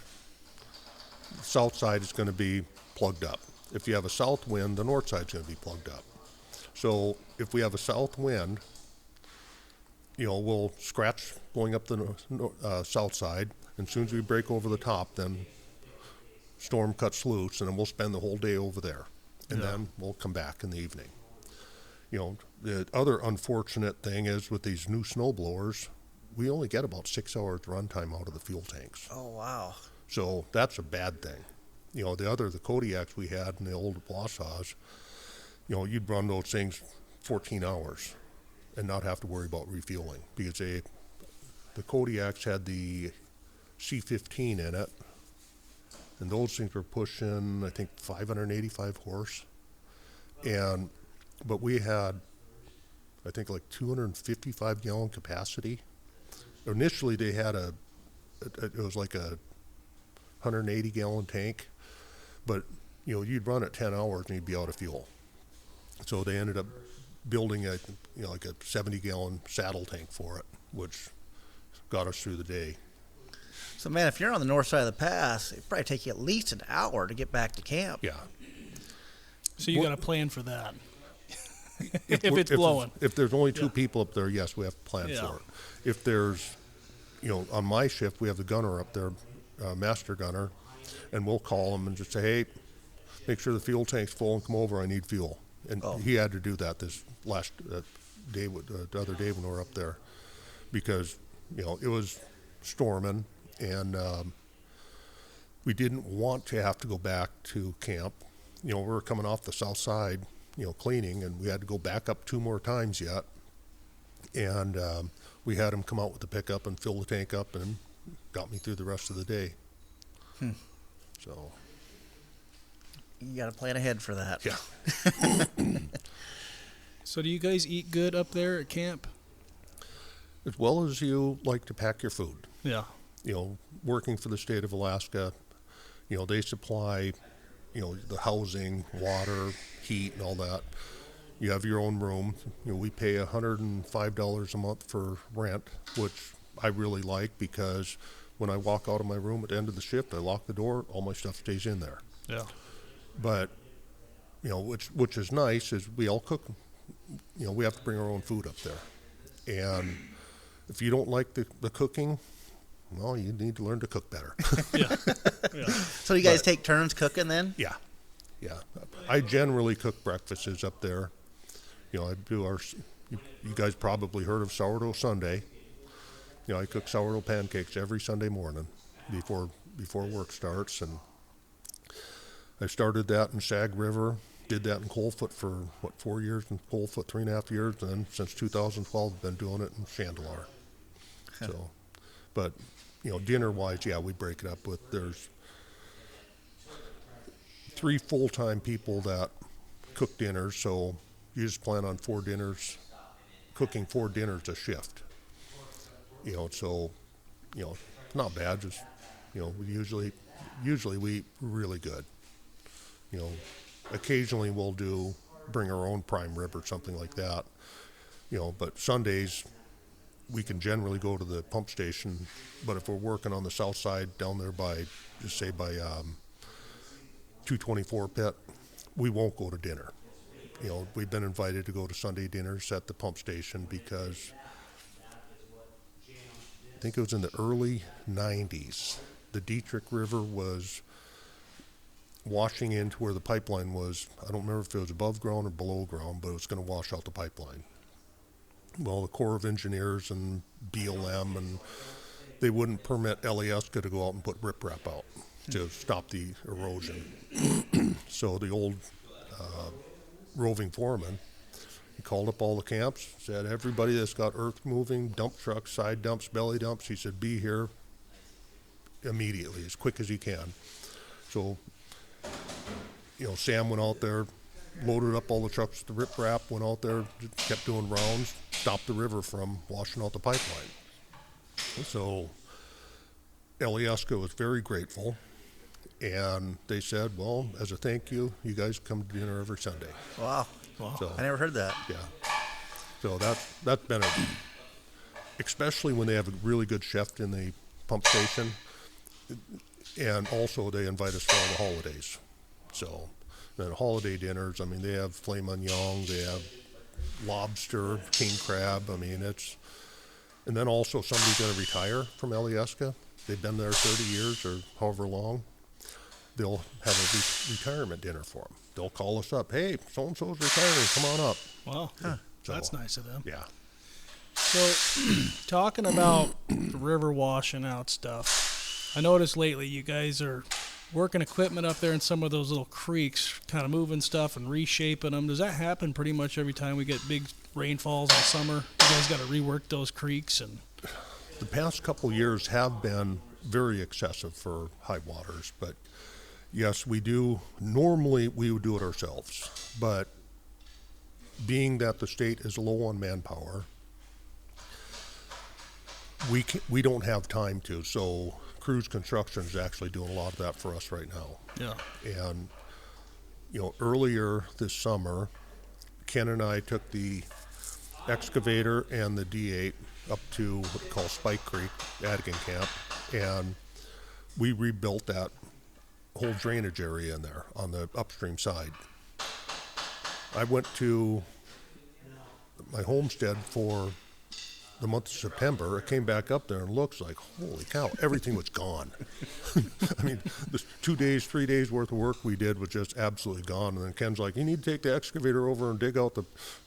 the south side is going to be plugged up. If you have a south wind, the north side is going to be plugged up. So if we have a south wind, we'll scratch going up the south side, and as soon as we break over the top, then storm cuts loose, and then we'll spend the whole day over there, and then we'll come back in the evening. The other unfortunate thing is with these new snow blowers, we only get about 6 hours runtime out of the fuel tanks. Oh, wow. So that's a bad thing. The Kodiaks we had and the old Wausau's, you'd run those things 14 hours and not have to worry about refueling because the Kodiaks had the C15 in it, and those things were pushing, I think, 585 horse. But we had, I think, like 255 gallon capacity. Initially, they had it was like a 180 gallon tank, but you'd run it 10 hours and you'd be out of fuel. So they ended up building like a 70 gallon saddle tank for it, which got us through the day. So, man, if you're on the north side of the pass, it'd probably take you at least an hour to get back to camp. Yeah. so you got to plan for that. If it's blowing. If there's only 2 people up there, yes, we have to plan Yeah. for it. If there's, on my shift, we have the gunner up there, master gunner, and we'll call him and just say, hey, make sure the fuel tank's full and come over, I need fuel. And he had to do that this last day, the other day when we were up there, because, it was storming, and we didn't want to have to go back to camp. We were coming off the south side, cleaning, and we had to go back up 2 more times yet. And we had him come out with the pickup and fill the tank up, and got me through the rest of the day. So. You got to plan ahead for that. Yeah. So do you guys eat good up there at camp? As well as you like to pack your food. Yeah. Working for the state of Alaska, they supply, the housing, water, heat, and all that. You have your own room. We pay $105 a month for rent, which I really like because when I walk out of my room at the end of the shift, I lock the door, all my stuff stays in there. Yeah. But, which is nice is we all cook, we have to bring our own food up there. And if you don't like the cooking, well, you need to learn to cook better. Yeah. Yeah. So you guys take turns cooking then? Yeah. I generally cook breakfasts up there. I do you guys probably heard of Sourdough Sunday. I cook sourdough pancakes every Sunday morning before work starts. And I started that in Sag River, did that in Coalfoot for, 4 years, in Coalfoot 3.5 years. And then since 2012, I've been doing it in Chandelar. So, but, dinner-wise, we break it up with, there's 3 full-time people that cook dinners, so you just plan on 4 dinners, cooking 4 dinners a shift. So, not bad, just, we usually we eat really good. Occasionally we'll bring our own prime rib or something like that, but Sundays we can generally go to the pump station, but if we're working on the south side down there by 224 pit, we won't go to dinner. We've been invited to go to Sunday dinners at the pump station because I think it was in the early 90s. The Dietrich River was washing into where the pipeline was. I don't remember if it was above ground or below ground, but it was going to wash out the pipeline. Well, the Corps of Engineers and BLM, and they wouldn't permit Alyeska to go out and put riprap out to stop the erosion. So the old roving foreman, he called up all the camps, said, everybody that's got earth moving, dump trucks, side dumps, belly dumps, he said, be here immediately, as quick as you can. So, Sam went out there, loaded up all the trucks with the riprap, went out there, kept doing rounds, stopped the river from washing out the pipeline. So Alyeska was very grateful, and they said, well, as a thank you, you guys come to dinner every Sunday. Wow. So, I never heard that. yeah. So that's been especially when they have a really good chef in the pump station, and also they invite us for all the holidays. So then holiday dinners, they have filet mignon, they have lobster, king crab, and then also somebody's going to retire from Alyeska. They've been there 30 years or however long. They'll have a retirement dinner for them. They'll call us up, hey, so-and-so's retiring, come on up. Wow. Huh. So, That's nice of them. Yeah. So, talking about the river washing out stuff, I noticed lately you guys are working equipment up there in some of those little creeks, kind of moving stuff and reshaping them. Does that happen pretty much every time we get big rainfalls in the summer? You guys got to rework those creeks? And The past couple years have been very excessive for high waters, but yes, we do. Normally, we would do it ourselves, but being that the state is low on manpower, we don't have time to. So Cruise Construction is actually doing a lot of that for us right now. yeah, And earlier this summer, Ken and I took the excavator and the D8 up to what we call Spike Creek, Adigan Camp, and we rebuilt that whole drainage area in there on the upstream side. I went to my homestead for the month of September. I came back up there and looks like, holy cow, everything was gone. The 2 days, 3 days worth of work we did was just absolutely gone. And then Ken's like, you need to take the excavator over and dig out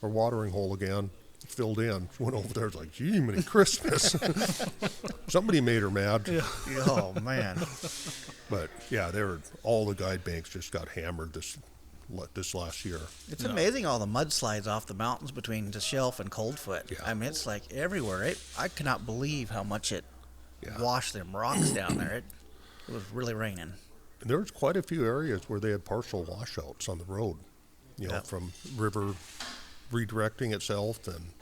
our watering hole again. Filled in. Went over there, was like, gee, many Christmas. Somebody made her mad. yeah. Oh, man. But yeah, all the guide banks just got hammered this last year. It's amazing all the mudslides off the mountains between the Shelf and Coldfoot. Yeah. It's like everywhere. I cannot believe how much it Yeah. washed them rocks down there. It was really raining. And there was quite a few areas where they had partial washouts on the road, Yeah. from river redirecting itself. And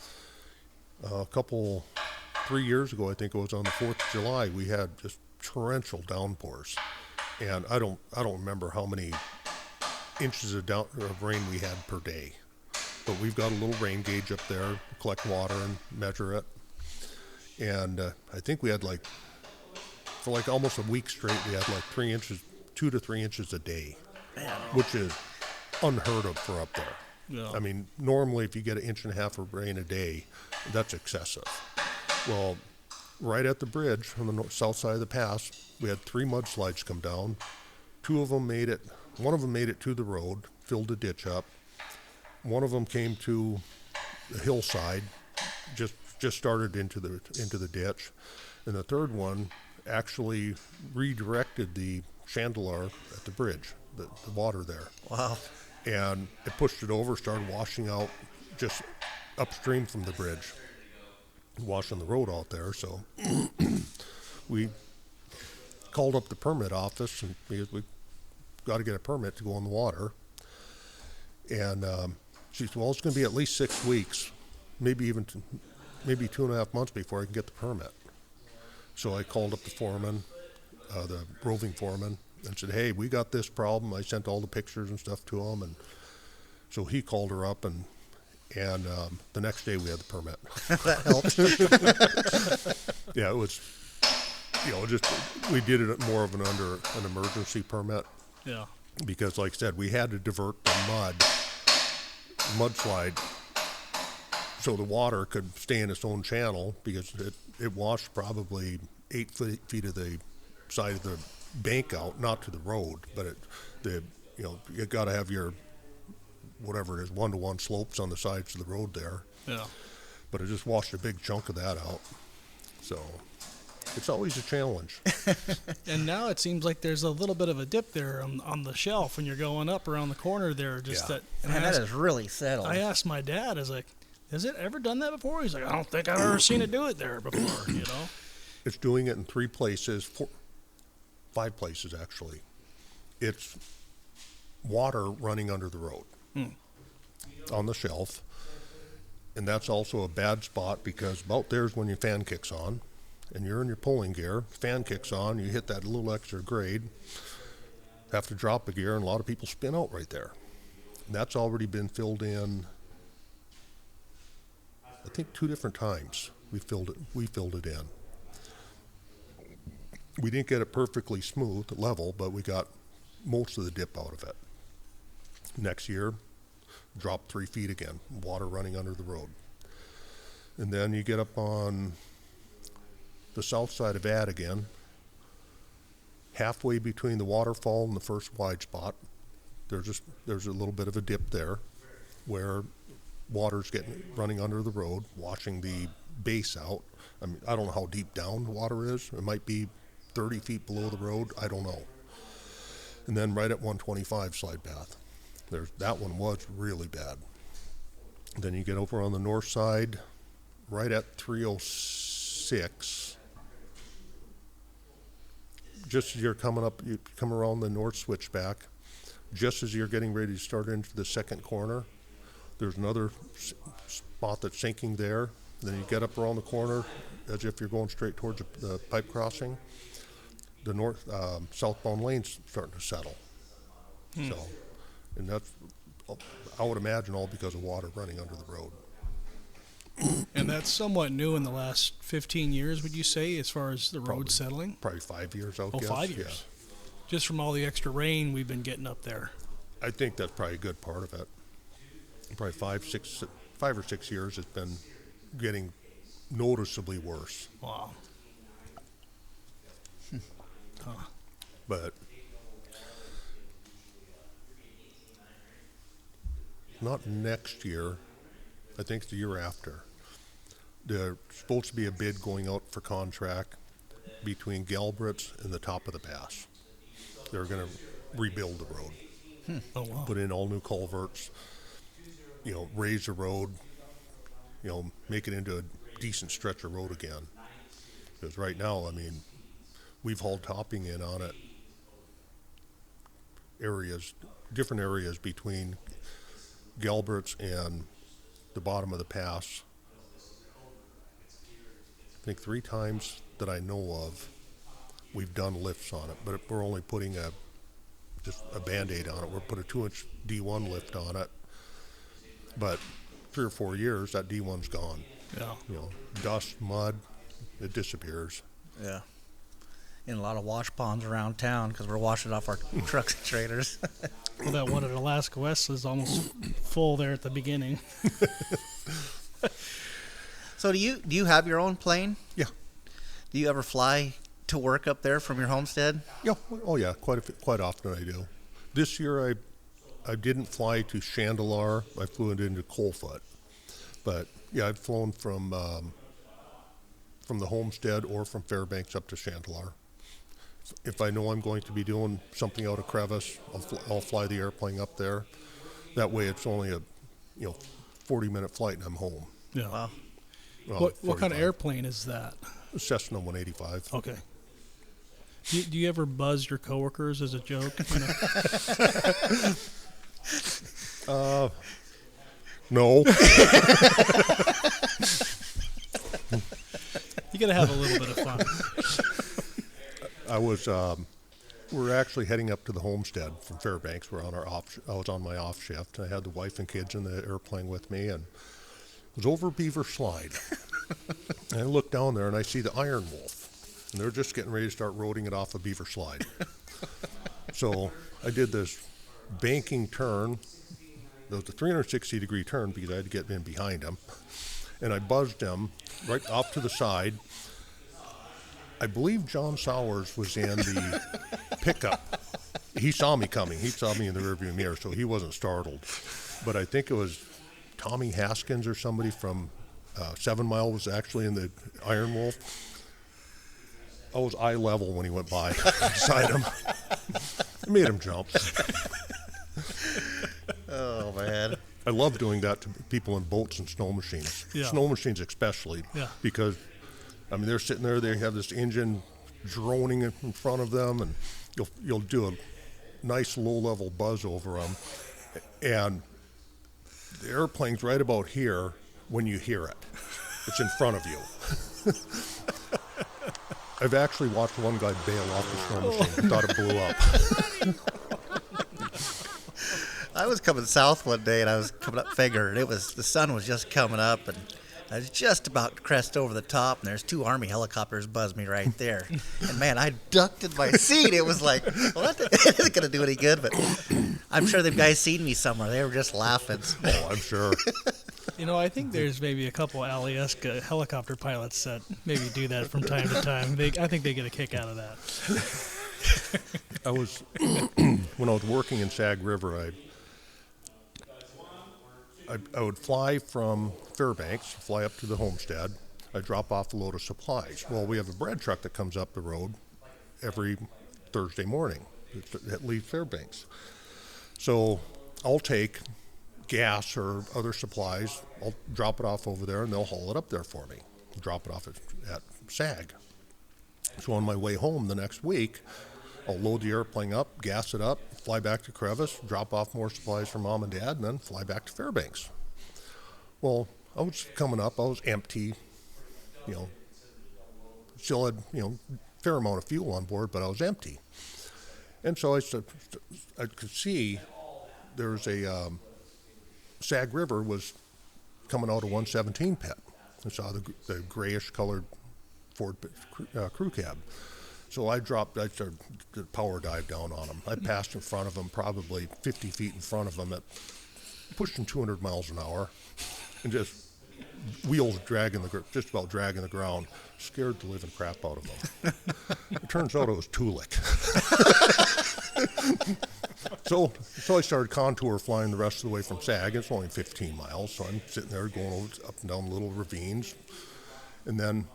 3 years ago, I think it was on the 4th of July, we had just torrential downpours. And I don't remember how many inches of rain we had per day. But we've got a little rain gauge up there, collect water and measure it. And I think we had for almost a week straight, we had 3 inches, 2 to 3 inches a day, which is unheard of for up there. Yeah. Normally if you get 1.5 inches of rain a day, that's excessive. Well, right at the bridge on the south side of the pass, we had 3 mudslides come down. 2 of them made it. One of them made it to the road, filled the ditch up. One of them came to the hillside, just started into the ditch, and the third one actually redirected the chandelier at the bridge, the water there. Wow. And it pushed it over, started washing out just upstream from the bridge, washing the road out there. So we called up the permit office, and because we got to get a permit to go in the water. And she said, well, it's going to be at least 6 weeks, maybe 2.5 months before I can get the permit. So I called up the foreman, the roving foreman, and said, hey, we got this problem. I sent all the pictures and stuff to him. And so he called her up, and the next day we had the permit. That helped. Yeah, it was, just we did it more of under an emergency permit. Yeah. Because, like I said, we had to divert the mudslide so the water could stay in its own channel, because it washed probably 8 feet of the side of the bank out, not to the road, but you got to have your, whatever it is, 1-to-1 slopes on the sides of the road there. Yeah. But it just washed a big chunk of that out. So it's always a challenge. And now it seems like there's a little bit of a dip there on the shelf when you're going up around the corner there. Just Yeah. that. And that is really settled. I asked my dad, I was like, has it ever done that before? He's like, I don't think I've ever seen it do it there before, It's doing it in 3 places, 5 places actually. It's water running under the road on the shelf. And that's also a bad spot, because about there's when your fan kicks on and you're in your pulling gear, fan kicks on, you hit that little extra grade, have to drop a gear, and a lot of people spin out right there. And that's already been filled in, I think 2 different times we filled it in. We didn't get it perfectly smooth, level, but we got most of the dip out of it. Next year, dropped 3 feet again, water running under the road. And then you get up on the south side of Ad again, halfway between the waterfall and the first wide spot, there's a little bit of a dip there where water's running under the road, washing the base out. I mean, I don't know how deep down the water is. It might be 30 feet below the road. I don't know. And then right at 125 slide path, that one was really bad. Then you get over on the north side, right at 306. Just as you're coming up, you come around the north switchback, just as you're getting ready to start into the second corner, there's another spot that's sinking there. Then you get up around the corner as if you're going straight towards the pipe crossing. The north southbound lane's starting to settle. So, and that's, I would imagine, all because of water running under the road. And that's somewhat new in the last 15 years, would you say, as far as the road settling? Probably 5 years, I would guess. 5 years. Yeah. Just from all the extra rain we've been getting up there. I think that's probably a good part of it. Probably 5 or 6 years it's been getting noticeably worse. Wow. But not next year. I think it's the year after. There's supposed to be a bid going out for contract between Galbraith's and the top of the pass. They're going to rebuild the road. Oh, wow. Put in all new culverts, raise the road, make it into a decent stretch of road again. Because right now, I mean, we've hauled topping in on it different areas between Galbraith's and the bottom of the pass. I think 3 times that I know of, we've done lifts on it, but we're only putting just a Band-Aid on it. We'll put a 2-inch D1 lift on it, but 3 or 4 years, that D1's gone. Yeah. Dust, mud, it disappears. Yeah. In a lot of wash ponds around town because we're washing off our trucks and trailers. Well, that one at Alaska West is almost full there at the beginning. So do you have your own plane? Yeah. Do you ever fly to work up there from your homestead? Yeah. Oh, yeah. Quite often I do. This year I didn't fly to Chandelar. I flew it into Colfoot. But yeah, I've flown from the homestead or from Fairbanks up to Chandelar. If I know I'm going to be doing something out of Crevice, I'll fly the airplane up there. That way, it's only a 40-minute flight and I'm home. Yeah. Wow. Well, What kind of 45. airplane is that? Cessna 185. Okay. Do you ever buzz your coworkers as a joke? No. You got to have a little bit of fun. I was. We're actually heading up to the homestead from Fairbanks. I was on my off shift. I had the wife and kids in the airplane with me, and it was over Beaver Slide. And I look down there and I see the Iron Wolf, and they're just getting ready to start roading it off of Beaver Slide. So I did this banking turn. It was a 360-degree turn because I had to get in behind him, and I buzzed him right off to the side. I believe John Sowers was in the pickup. He saw me coming. He saw me in the rearview mirror, so he wasn't startled. But I think it was Tommy Haskins or somebody from 7 Mile was actually in the Iron Wolf. I was eye level when he went by beside him. It made him jump. Oh, man. I love doing that to people in boats and snow machines. Yeah. Snow machines especially. Yeah. Because, I mean, they're sitting there, they have this engine droning in front of them, and you'll do a nice low-level buzz over them, and the airplane's right about here when you hear it. It's in front of you. I've actually watched one guy bail off the snow machine and thought it blew up. I was coming south one day, and I was coming up Figure, and the sun was just coming up, and I was just about to crest over the top, and there's 2 Army helicopters buzzed me right there. And man, I ducked in my seat. It was like, well, that isn't going to do any good, but I'm sure the guys seen me somewhere. They were just laughing. Oh, I'm sure. I think there's maybe a couple Alyeska helicopter pilots that maybe do that from time to time. I think they get a kick out of that. When I was working in Sag River, I would fly from Fairbanks, fly up to the homestead. I'd drop off a load of supplies. Well, we have a bread truck that comes up the road every Thursday morning that leaves Fairbanks. So I'll take gas or other supplies, I'll drop it off over there, and they'll haul it up there for me. Drop it off at Sag. So on my way home the next week, I'll load the airplane up, gas it up, fly back to Crevice, drop off more supplies for Mom and Dad, and then fly back to Fairbanks. Well, I was coming up, I was empty, still had, fair amount of fuel on board, but I was empty. And so I could see there's a Sag River was coming out of 117 pit. I saw the grayish colored Ford crew cab. So I started to power dive down on them. I passed in front of them, probably 50 feet in front of them at pushing 200 miles an hour, and just wheels just about dragging the ground. Scared the living crap out of them. It turns out it was Tulik. So I started contour flying the rest of the way from Sag. It's only 15 miles, so I'm sitting there going up and down little ravines, and then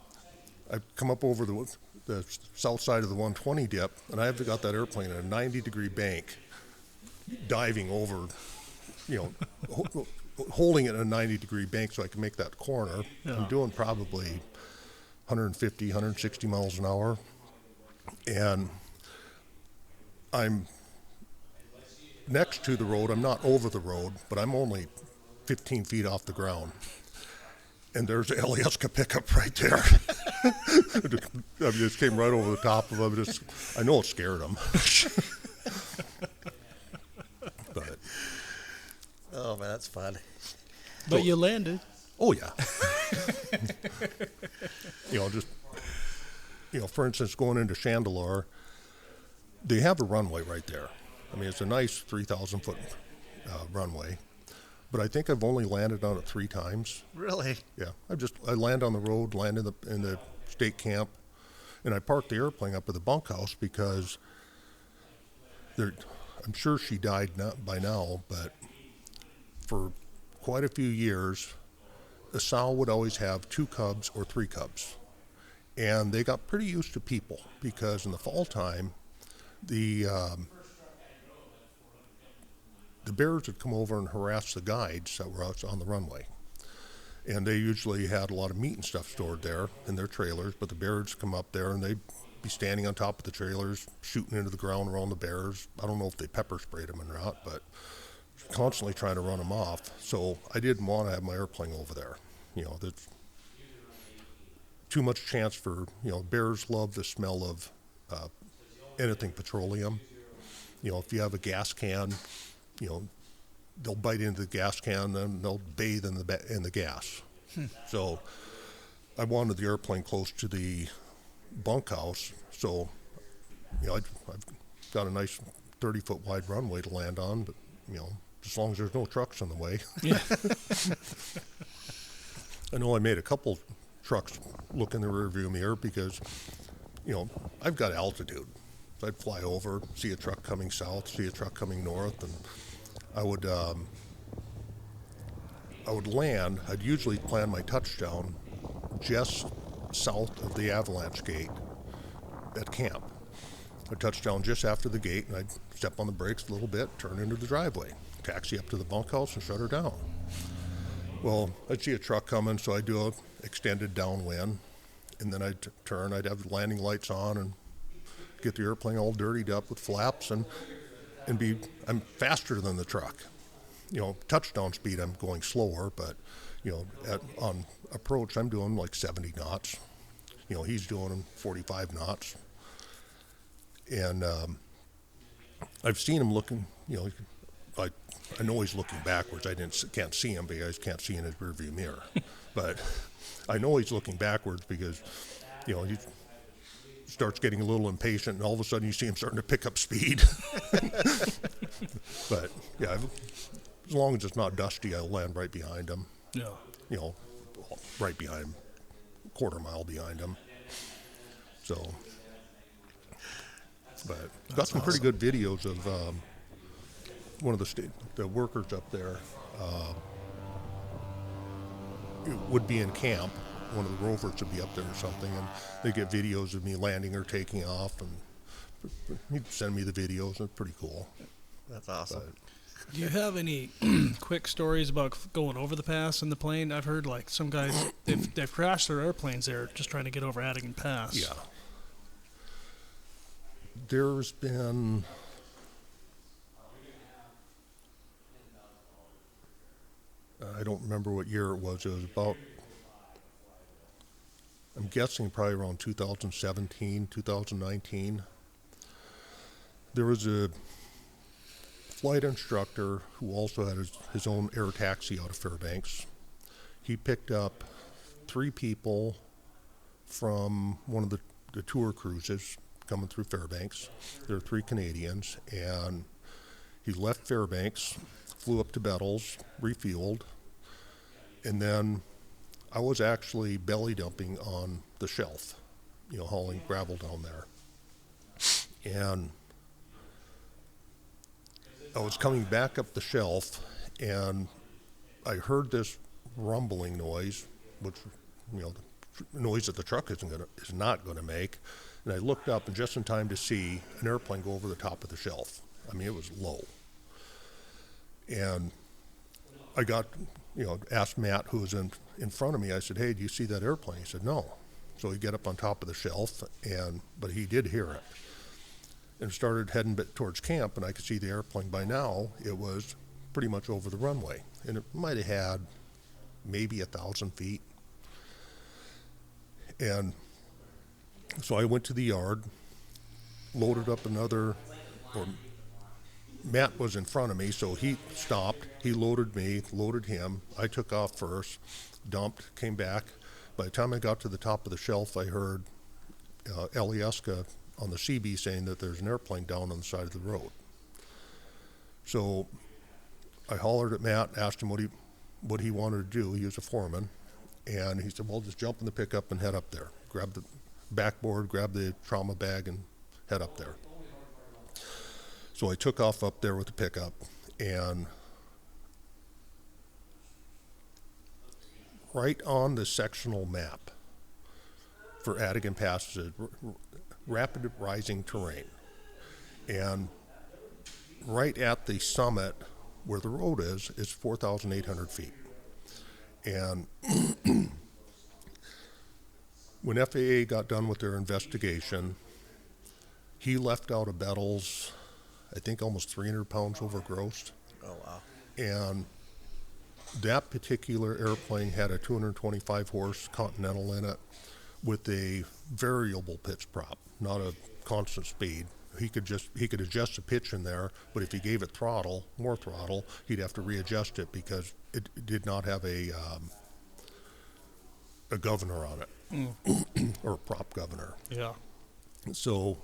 I come up over the south side of the 120 dip, and I've got that airplane at a 90-degree bank, diving over, holding it at a 90-degree bank so I can make that corner. Yeah. I'm doing probably 150, 160 miles an hour, and I'm next to the road. I'm not over the road, but I'm only 15 feet off the ground. And there's a Alyeska pickup right there. I just came right over the top of him. I know it scared him. But oh man, that's fun. But you landed. Oh yeah. For instance, going into Chandelar, they have a runway right there. I mean, it's a nice 3,000-foot runway. But I think I've only landed on it 3 times. Really? Yeah. I land on the road, land in the state camp, And I parked the airplane up at the bunkhouse because I'm sure she died by now, but for quite a few years, a sow would always have 2 cubs or 3 cubs. And they got pretty used to people because in the fall time, the bears would come over and harass the guides that were out on the runway. And they usually had a lot of meat and stuff stored there in their trailers, but the bears come up there and they'd be standing on top of the trailers, shooting into the ground around the bears. I don't know if they pepper sprayed them or not, but constantly trying to run them off. So I didn't want to have my airplane over there. There's too much chance for, bears love the smell of anything petroleum. If you have a gas can, they'll bite into the gas can, then they'll bathe in the gas. So I wanted the airplane close to the bunkhouse, so I've got a nice 30-foot wide runway to land on, but as long as there's no trucks in the way. Yeah. I know I made a couple trucks look in the rearview mirror because I've got altitude. So I'd fly over, see a truck coming south, see a truck coming north, and I would land. I'd usually plan my touchdown just south of the avalanche gate at camp. I'd touch down just after the gate, and I'd step on the brakes a little bit, turn into the driveway, taxi up to the bunkhouse, and shut her down. Well, I'd see a truck coming, so I'd do an extended downwind, and then I'd turn. I'd have the landing lights on and get the airplane all dirtied up with flaps, and I'm faster than the truck. Touchdown speed, I'm going slower, but, on approach, I'm doing like 70 knots. He's doing 45 knots. And I've seen him looking, I know he's looking backwards. Can't see him because I can't see in his rearview mirror. But I know he's looking backwards because, he starts getting a little impatient, and all of a sudden you see him starting to pick up speed. But, yeah, as long as it's not dusty, I'll land right behind him. Yeah. Right behind him, quarter mile behind him. So, but got some pretty good videos of one of the workers up there would be in camp. One of the rovers would be up there or something, and they get videos of me landing or taking off, and he'd send me the videos. It's pretty cool. That's awesome. Do you have any quick stories about going over the pass in the plane? I've heard like some guys, they've crashed their airplanes there just trying to get over Hattigan Pass. Yeah. There's been I don't remember what year it was. It was about, I'm guessing probably around 2017, 2019. There was a flight instructor who also had his own air taxi out of Fairbanks. He picked up 3 people from one of the tour cruises coming through Fairbanks. There were 3 Canadians, and he left Fairbanks, flew up to Bettles, refueled, and then I was actually belly dumping on the shelf, hauling gravel down there. And I was coming back up the shelf, and I heard this rumbling noise, which, the noise that the truck is not going to make. And I looked up, and just in time to see an airplane go over the top of the shelf. I mean, it was low. And I got, asked Matt, who was in front of me, I said, "Hey, do you see that airplane?" He said, "No." So he got up on top of the shelf, but he did hear it. And started heading towards camp, and I could see the airplane. By now, it was pretty much over the runway. And it might have had maybe 1,000 feet. And so I went to the yard, loaded up Matt was in front of me, so he stopped. He loaded me, loaded him. I took off first, dumped, came back. By the time I got to the top of the shelf, I heard Alyeska on the CB saying that there's an airplane down on the side of the road. So I hollered at Matt, asked him what he wanted to do. He was a foreman. And he said, "Well, just jump in the pickup and head up there. Grab backboard, grab the trauma bag, and head up there. So I took off up there with the pickup, and right on the sectional map for Adigan Pass is rapid rising terrain. And right at the summit where the road is 4,800 feet. And when FAA got done with their investigation, he left out of Bettles, I think almost 300 pounds overgrossed. Oh, wow. And that particular airplane had a 225 horse Continental in it with a variable pitch prop, not a constant speed. He could adjust the pitch in there, but if he gave it more throttle, he'd have to readjust it because it did not have a governor on it, or a prop governor. Yeah. So,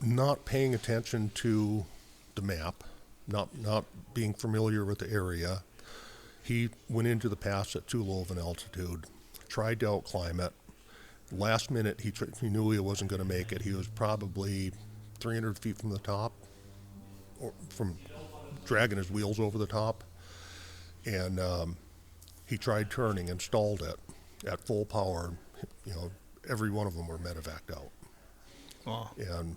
not paying attention to the map, not being familiar with the area, he went into the pass at too low of an altitude, tried to outclimb it. Last minute, he knew he wasn't going to make it. He was probably 300 feet from the top, or from dragging his wheels over the top, and he tried turning and stalled it at full power. Every one of them were medevaced out. Wow. And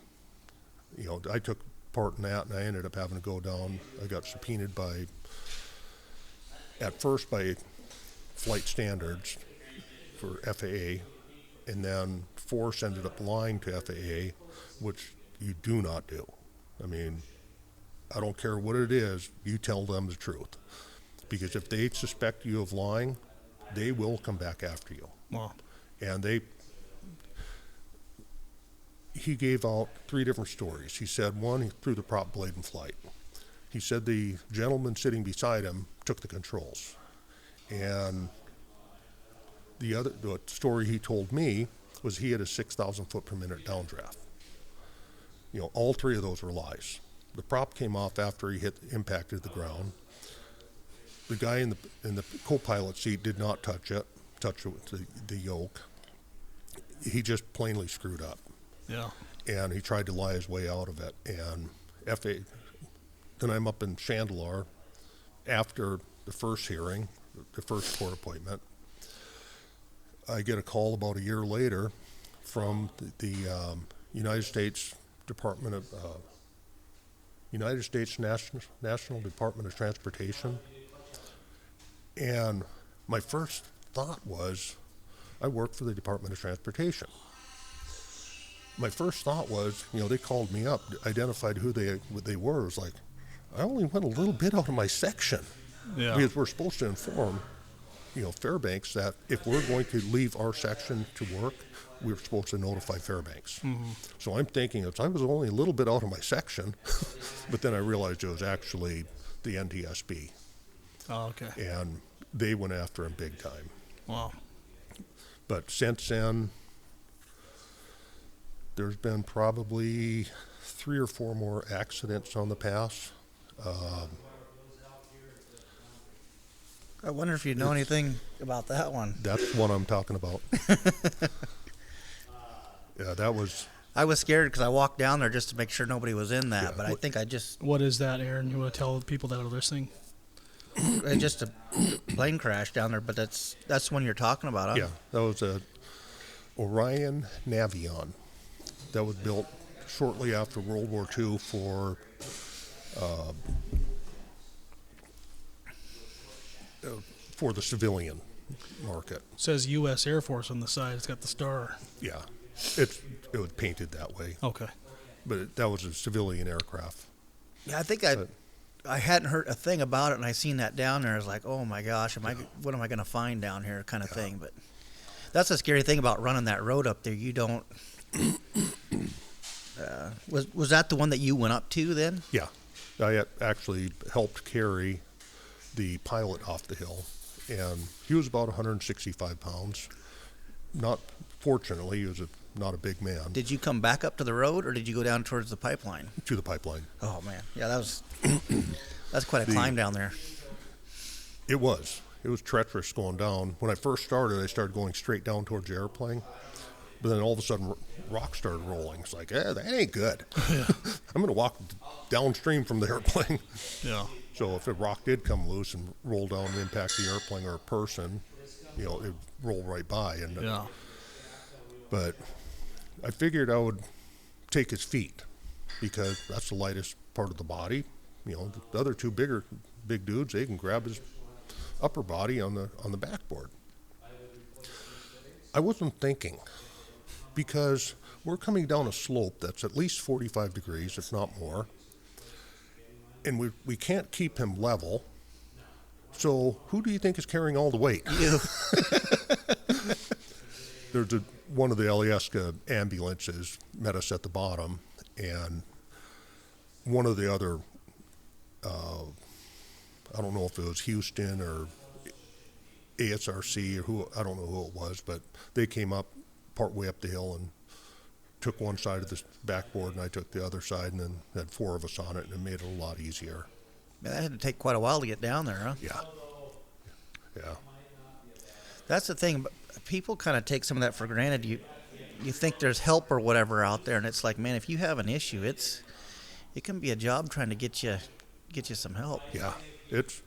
I took part in that, and I ended up having to go down. I got subpoenaed at first by flight standards for FAA, and then Force ended up lying to FAA, which you do not do. I mean, I don't care what it is, you tell them the truth. Because if they suspect you of lying, they will come back after you. Wow. And he gave out 3 different stories. He said, one, he threw the prop blade in flight. He said the gentleman sitting beside him took the controls. And the story he told me was he had a 6,000 foot per minute downdraft. All 3 of those were lies. The prop came off after he impacted the ground. The guy in the co-pilot seat did not touch it with the yoke. He just plainly screwed up. Yeah. And he tried to lie his way out of it. And then I'm up in Chandeleur after the first hearing, the first court appointment. I get a call about a year later from the United States National Department of Transportation. And my first thought was, I work for the Department of Transportation. My first thought was, they called me up, identified who they were. It was like, I only went a little bit out of my section. Yeah. Because we're supposed to inform, Fairbanks that if we're going to leave our section to work, we're supposed to notify Fairbanks. Mm-hmm. So I'm thinking I was only a little bit out of my section, but then I realized it was actually the NTSB. Oh, okay. And they went after him big time. Wow. But since then, there's been probably 3 or 4 more accidents on the pass. I wonder if you know anything about that one. That's what I'm talking about. Yeah, that was... I was scared because I walked down there just to make sure nobody was in that, Yeah. but I think I just... What is that, Aaron? You want to tell the people that are listening? just a plane crash down there, but that's the one you're talking about, huh? Yeah, that was a Orion Navion that was built shortly after World War II for the civilian market. It says U.S. Air Force on the side. It's got the star. Yeah, it was painted that way, Okay. but that was a civilian aircraft. Yeah, I think I hadn't heard a thing about it, and I seen that down there. I was like, oh my gosh, what am I going to find down here, kind of thing. But that's the scary thing about running that road up there. You don't. Was that the one that you went up to then? Yeah, I actually helped carry the pilot off the hill, and he was about 165 pounds. Fortunately, he was not a big man. Did you come back up to the road, or did you go down towards the pipeline? To the pipeline. Oh man, yeah, that's quite a climb down there. It was. it was treacherous going down. When I first started, I started going straight down towards the airplane. But then all of a sudden, rocks started rolling. It's like, that ain't good. I'm going to walk downstream from the airplane. Yeah. So if a rock did come loose and roll down and impact the airplane or a person, it'd roll right by. And Yeah. But I figured I would take his feet because that's the lightest part of the body. The other two big dudes, they can grab his upper body on the backboard. I wasn't thinking, because we're coming down a slope that's at least 45 degrees, if not more, and we can't keep him level. So who do you think is carrying all the weight? You. There's one of the Alyeska ambulances met us at the bottom, and one of the other, I don't know if it was Houston or ASRC or who, I don't know who it was, but they came up partway up the hill and took one side of the backboard, and I took the other side, and then had four of us on it, and it made it a lot easier. Man, that had to take quite a while to get down there, huh? Yeah. That's the thing. But people kind of take some of that for granted. You think there's help or whatever out there, and it's like, man, if you have an issue, it can be a job trying to get you some help. Yeah, it's,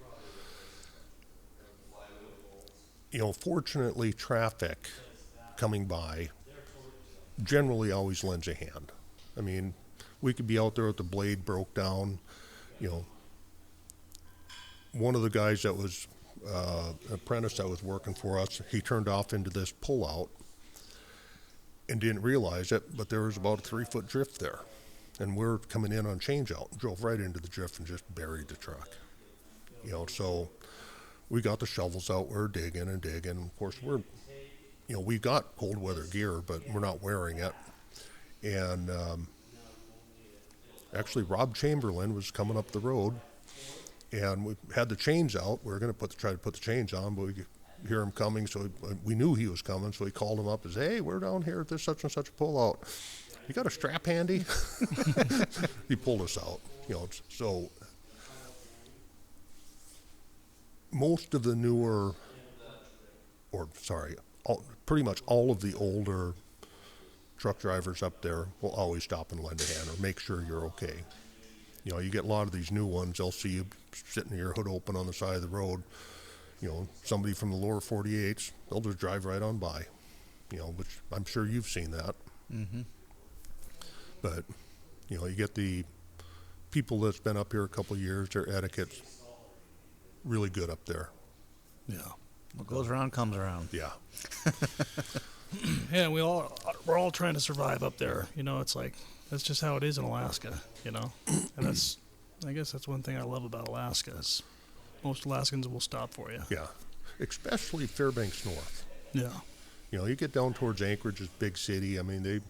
fortunately, traffic coming by generally always lends a hand. I mean, we could be out there if the blade broke down. One of the guys that was an apprentice that was working for us, he turned off into this pullout and didn't realize it, but there was about a 3-foot drift there. And we're coming in on changeout, drove right into the drift and just buried the truck. So we got the shovels out, we're digging. Of course, we got cold weather gear, but we're not wearing it. And actually, Rob Chamberlain was coming up the road, and we had the chains out. We were going to try to put the chains on, but we could hear him coming, so we knew he was coming. So he called him up and said, "Hey, we're down here at this such and such a pullout. You got a strap handy?" He pulled us out. So most of the newer, pretty much all of the older truck drivers up there will always stop and lend a hand or make sure you're okay. You get a lot of these new ones, they'll see you sitting your hood open on the side of the road. Somebody from the lower 48s, they'll just drive right on by, which I'm sure you've seen that. Mm-hmm. But, you get the people that's been up here a couple of years, their etiquette's really good up there. Yeah. What goes around comes around. Yeah. Yeah, we're all trying to survive up there. It's like that's just how it is in Alaska. And I guess that's one thing I love about Alaska is most Alaskans will stop for you. Yeah, especially Fairbanks North. Yeah. You get down towards Anchorage, this big city. I mean,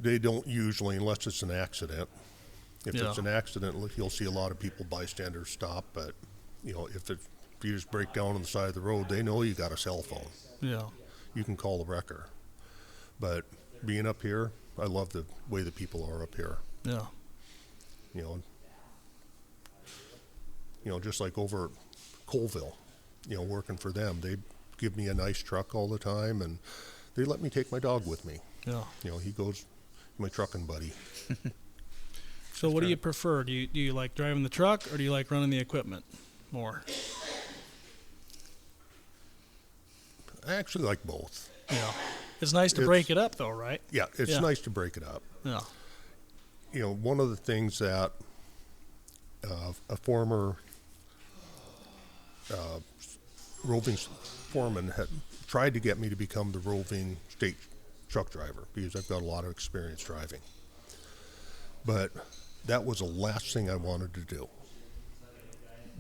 they don't usually, unless it's an accident. If it's an accident, you'll see a lot of people, bystanders, stop. But if you just break down on the side of the road, they know you got a cell phone. Yeah. You can call the wrecker. But being up here, I love the way the people are up here. Yeah. Just like over at Colville, working for them, they give me a nice truck all the time, and they let me take my dog with me. Yeah. He goes, my trucking buddy. So what do you prefer? Do you like driving the truck, or do you like running the equipment more? I actually like both. Yeah. It's nice to break it up, though, right? Yeah, it's nice to break it up. Yeah. One of the things that a former roving foreman had tried to get me to become the roving state truck driver because I've got a lot of experience driving. But that was the last thing I wanted to do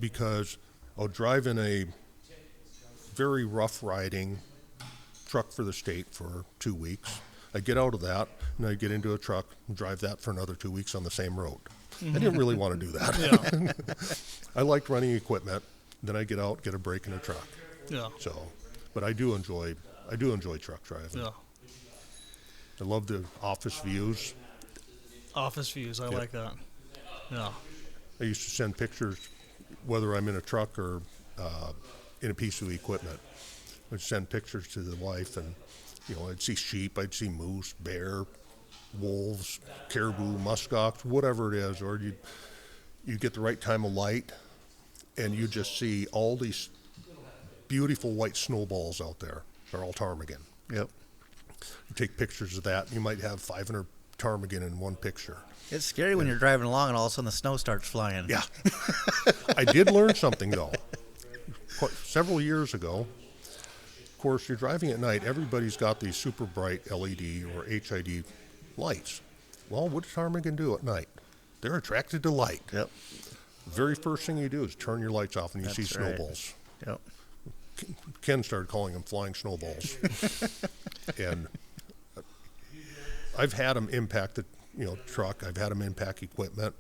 because I was driving a very rough riding truck for the state for 2 weeks. I get out of that and I get into a truck and drive that for another 2 weeks on the same road. I didn't really want to do that. Yeah. I liked running equipment. Then I get out, get a break in a truck. Yeah. So, but I do enjoy truck driving. Yeah. I love the office views. Office views, I like that. Yeah. I used to send pictures, whether I'm in a truck or in a piece of equipment. I'd send pictures to the wife, and I'd see sheep, I'd see moose, bear, wolves, caribou, muskox, whatever it is, or you get the right time of light, and you just see all these beautiful white snowballs out there. They're all ptarmigan. Yep. You take pictures of that, and you might have 500 ptarmigan in one picture. It's scary when you're driving along and all of a sudden the snow starts flying. Yeah. I did learn something, though. Several years ago, of course, you're driving at night. Everybody's got these super bright LED or HID lights. Well, what does ptarmigan do at night? They're attracted to light. Yep. The very first thing you do is turn your lights off and you see Right. snowballs. Yep. Ken started calling them flying snowballs. And I've had them impact the truck. I've had them impact equipment.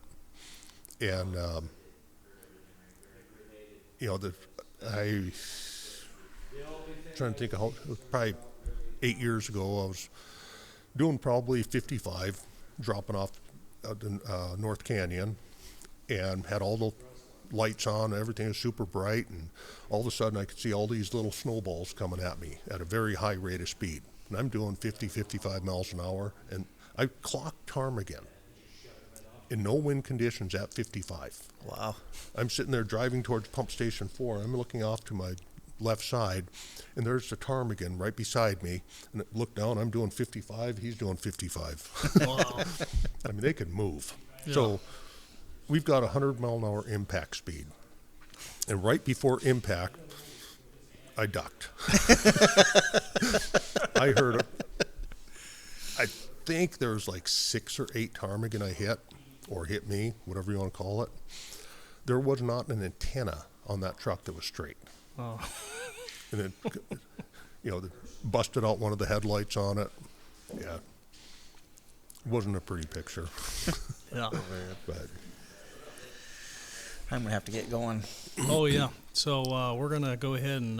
And, I'm trying to think of how, it was probably 8 years ago, I was doing probably 55, dropping off out in North Canyon, and had all the lights on, everything was super bright, and all of a sudden I could see all these little snowballs coming at me at a very high rate of speed. And I'm doing 50, 55 miles an hour, and I clocked ptarmigan in no wind conditions at 55. Wow. I'm sitting there driving towards pump station 4. I'm looking off to my left side, and there's the ptarmigan right beside me. And I look down, I'm doing 55, he's doing 55. Wow. I mean, they can move. Yeah. So we've got 100 mile an hour impact speed. And right before impact, I ducked. I heard, I think there was like 6 or 8 ptarmigan I hit, or hit me, whatever you want to call it. There was not an antenna on that truck that was straight. Oh. And then, they busted out one of the headlights on it. Yeah. It wasn't a pretty picture. Yeah. But I'm going to have to get going. Oh, yeah. So we're going to go ahead and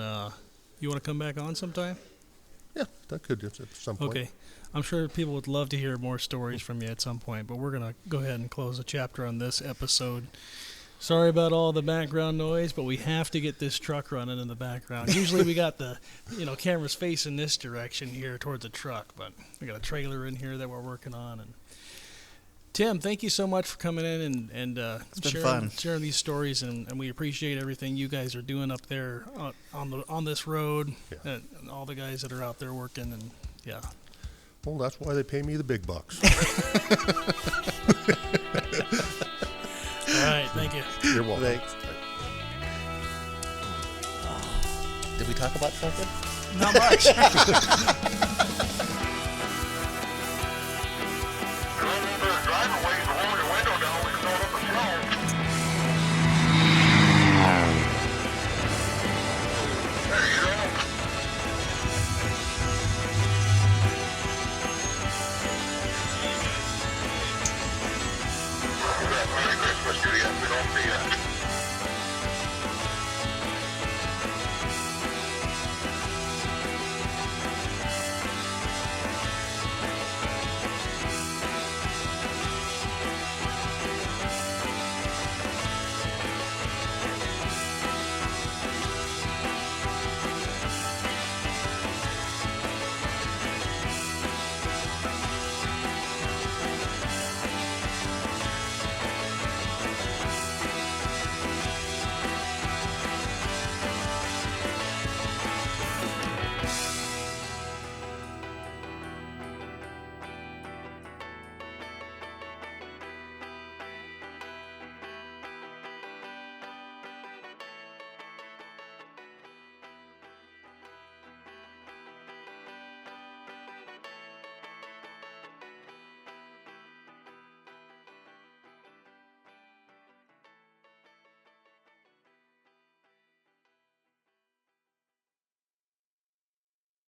you want to come back on sometime? yeah, that could at some point. Okay. I'm sure people would love to hear more stories from you at some point, but we're going to go ahead and close the chapter on this episode. Sorry about all the background noise, but we have to get this truck running in the background. Usually we got the, cameras facing this direction here towards the truck, but we got a trailer in here that we're working on. And Tim, thank you so much for coming in and It's been sharing, fun. sharing these stories, and we appreciate everything you guys are doing up there on this road, Yeah. and all the guys that are out there working, and yeah. Well, that's why they pay me the big bucks. All right, thank you. You're welcome. Thanks. Did we talk about something? Not much. Drive away.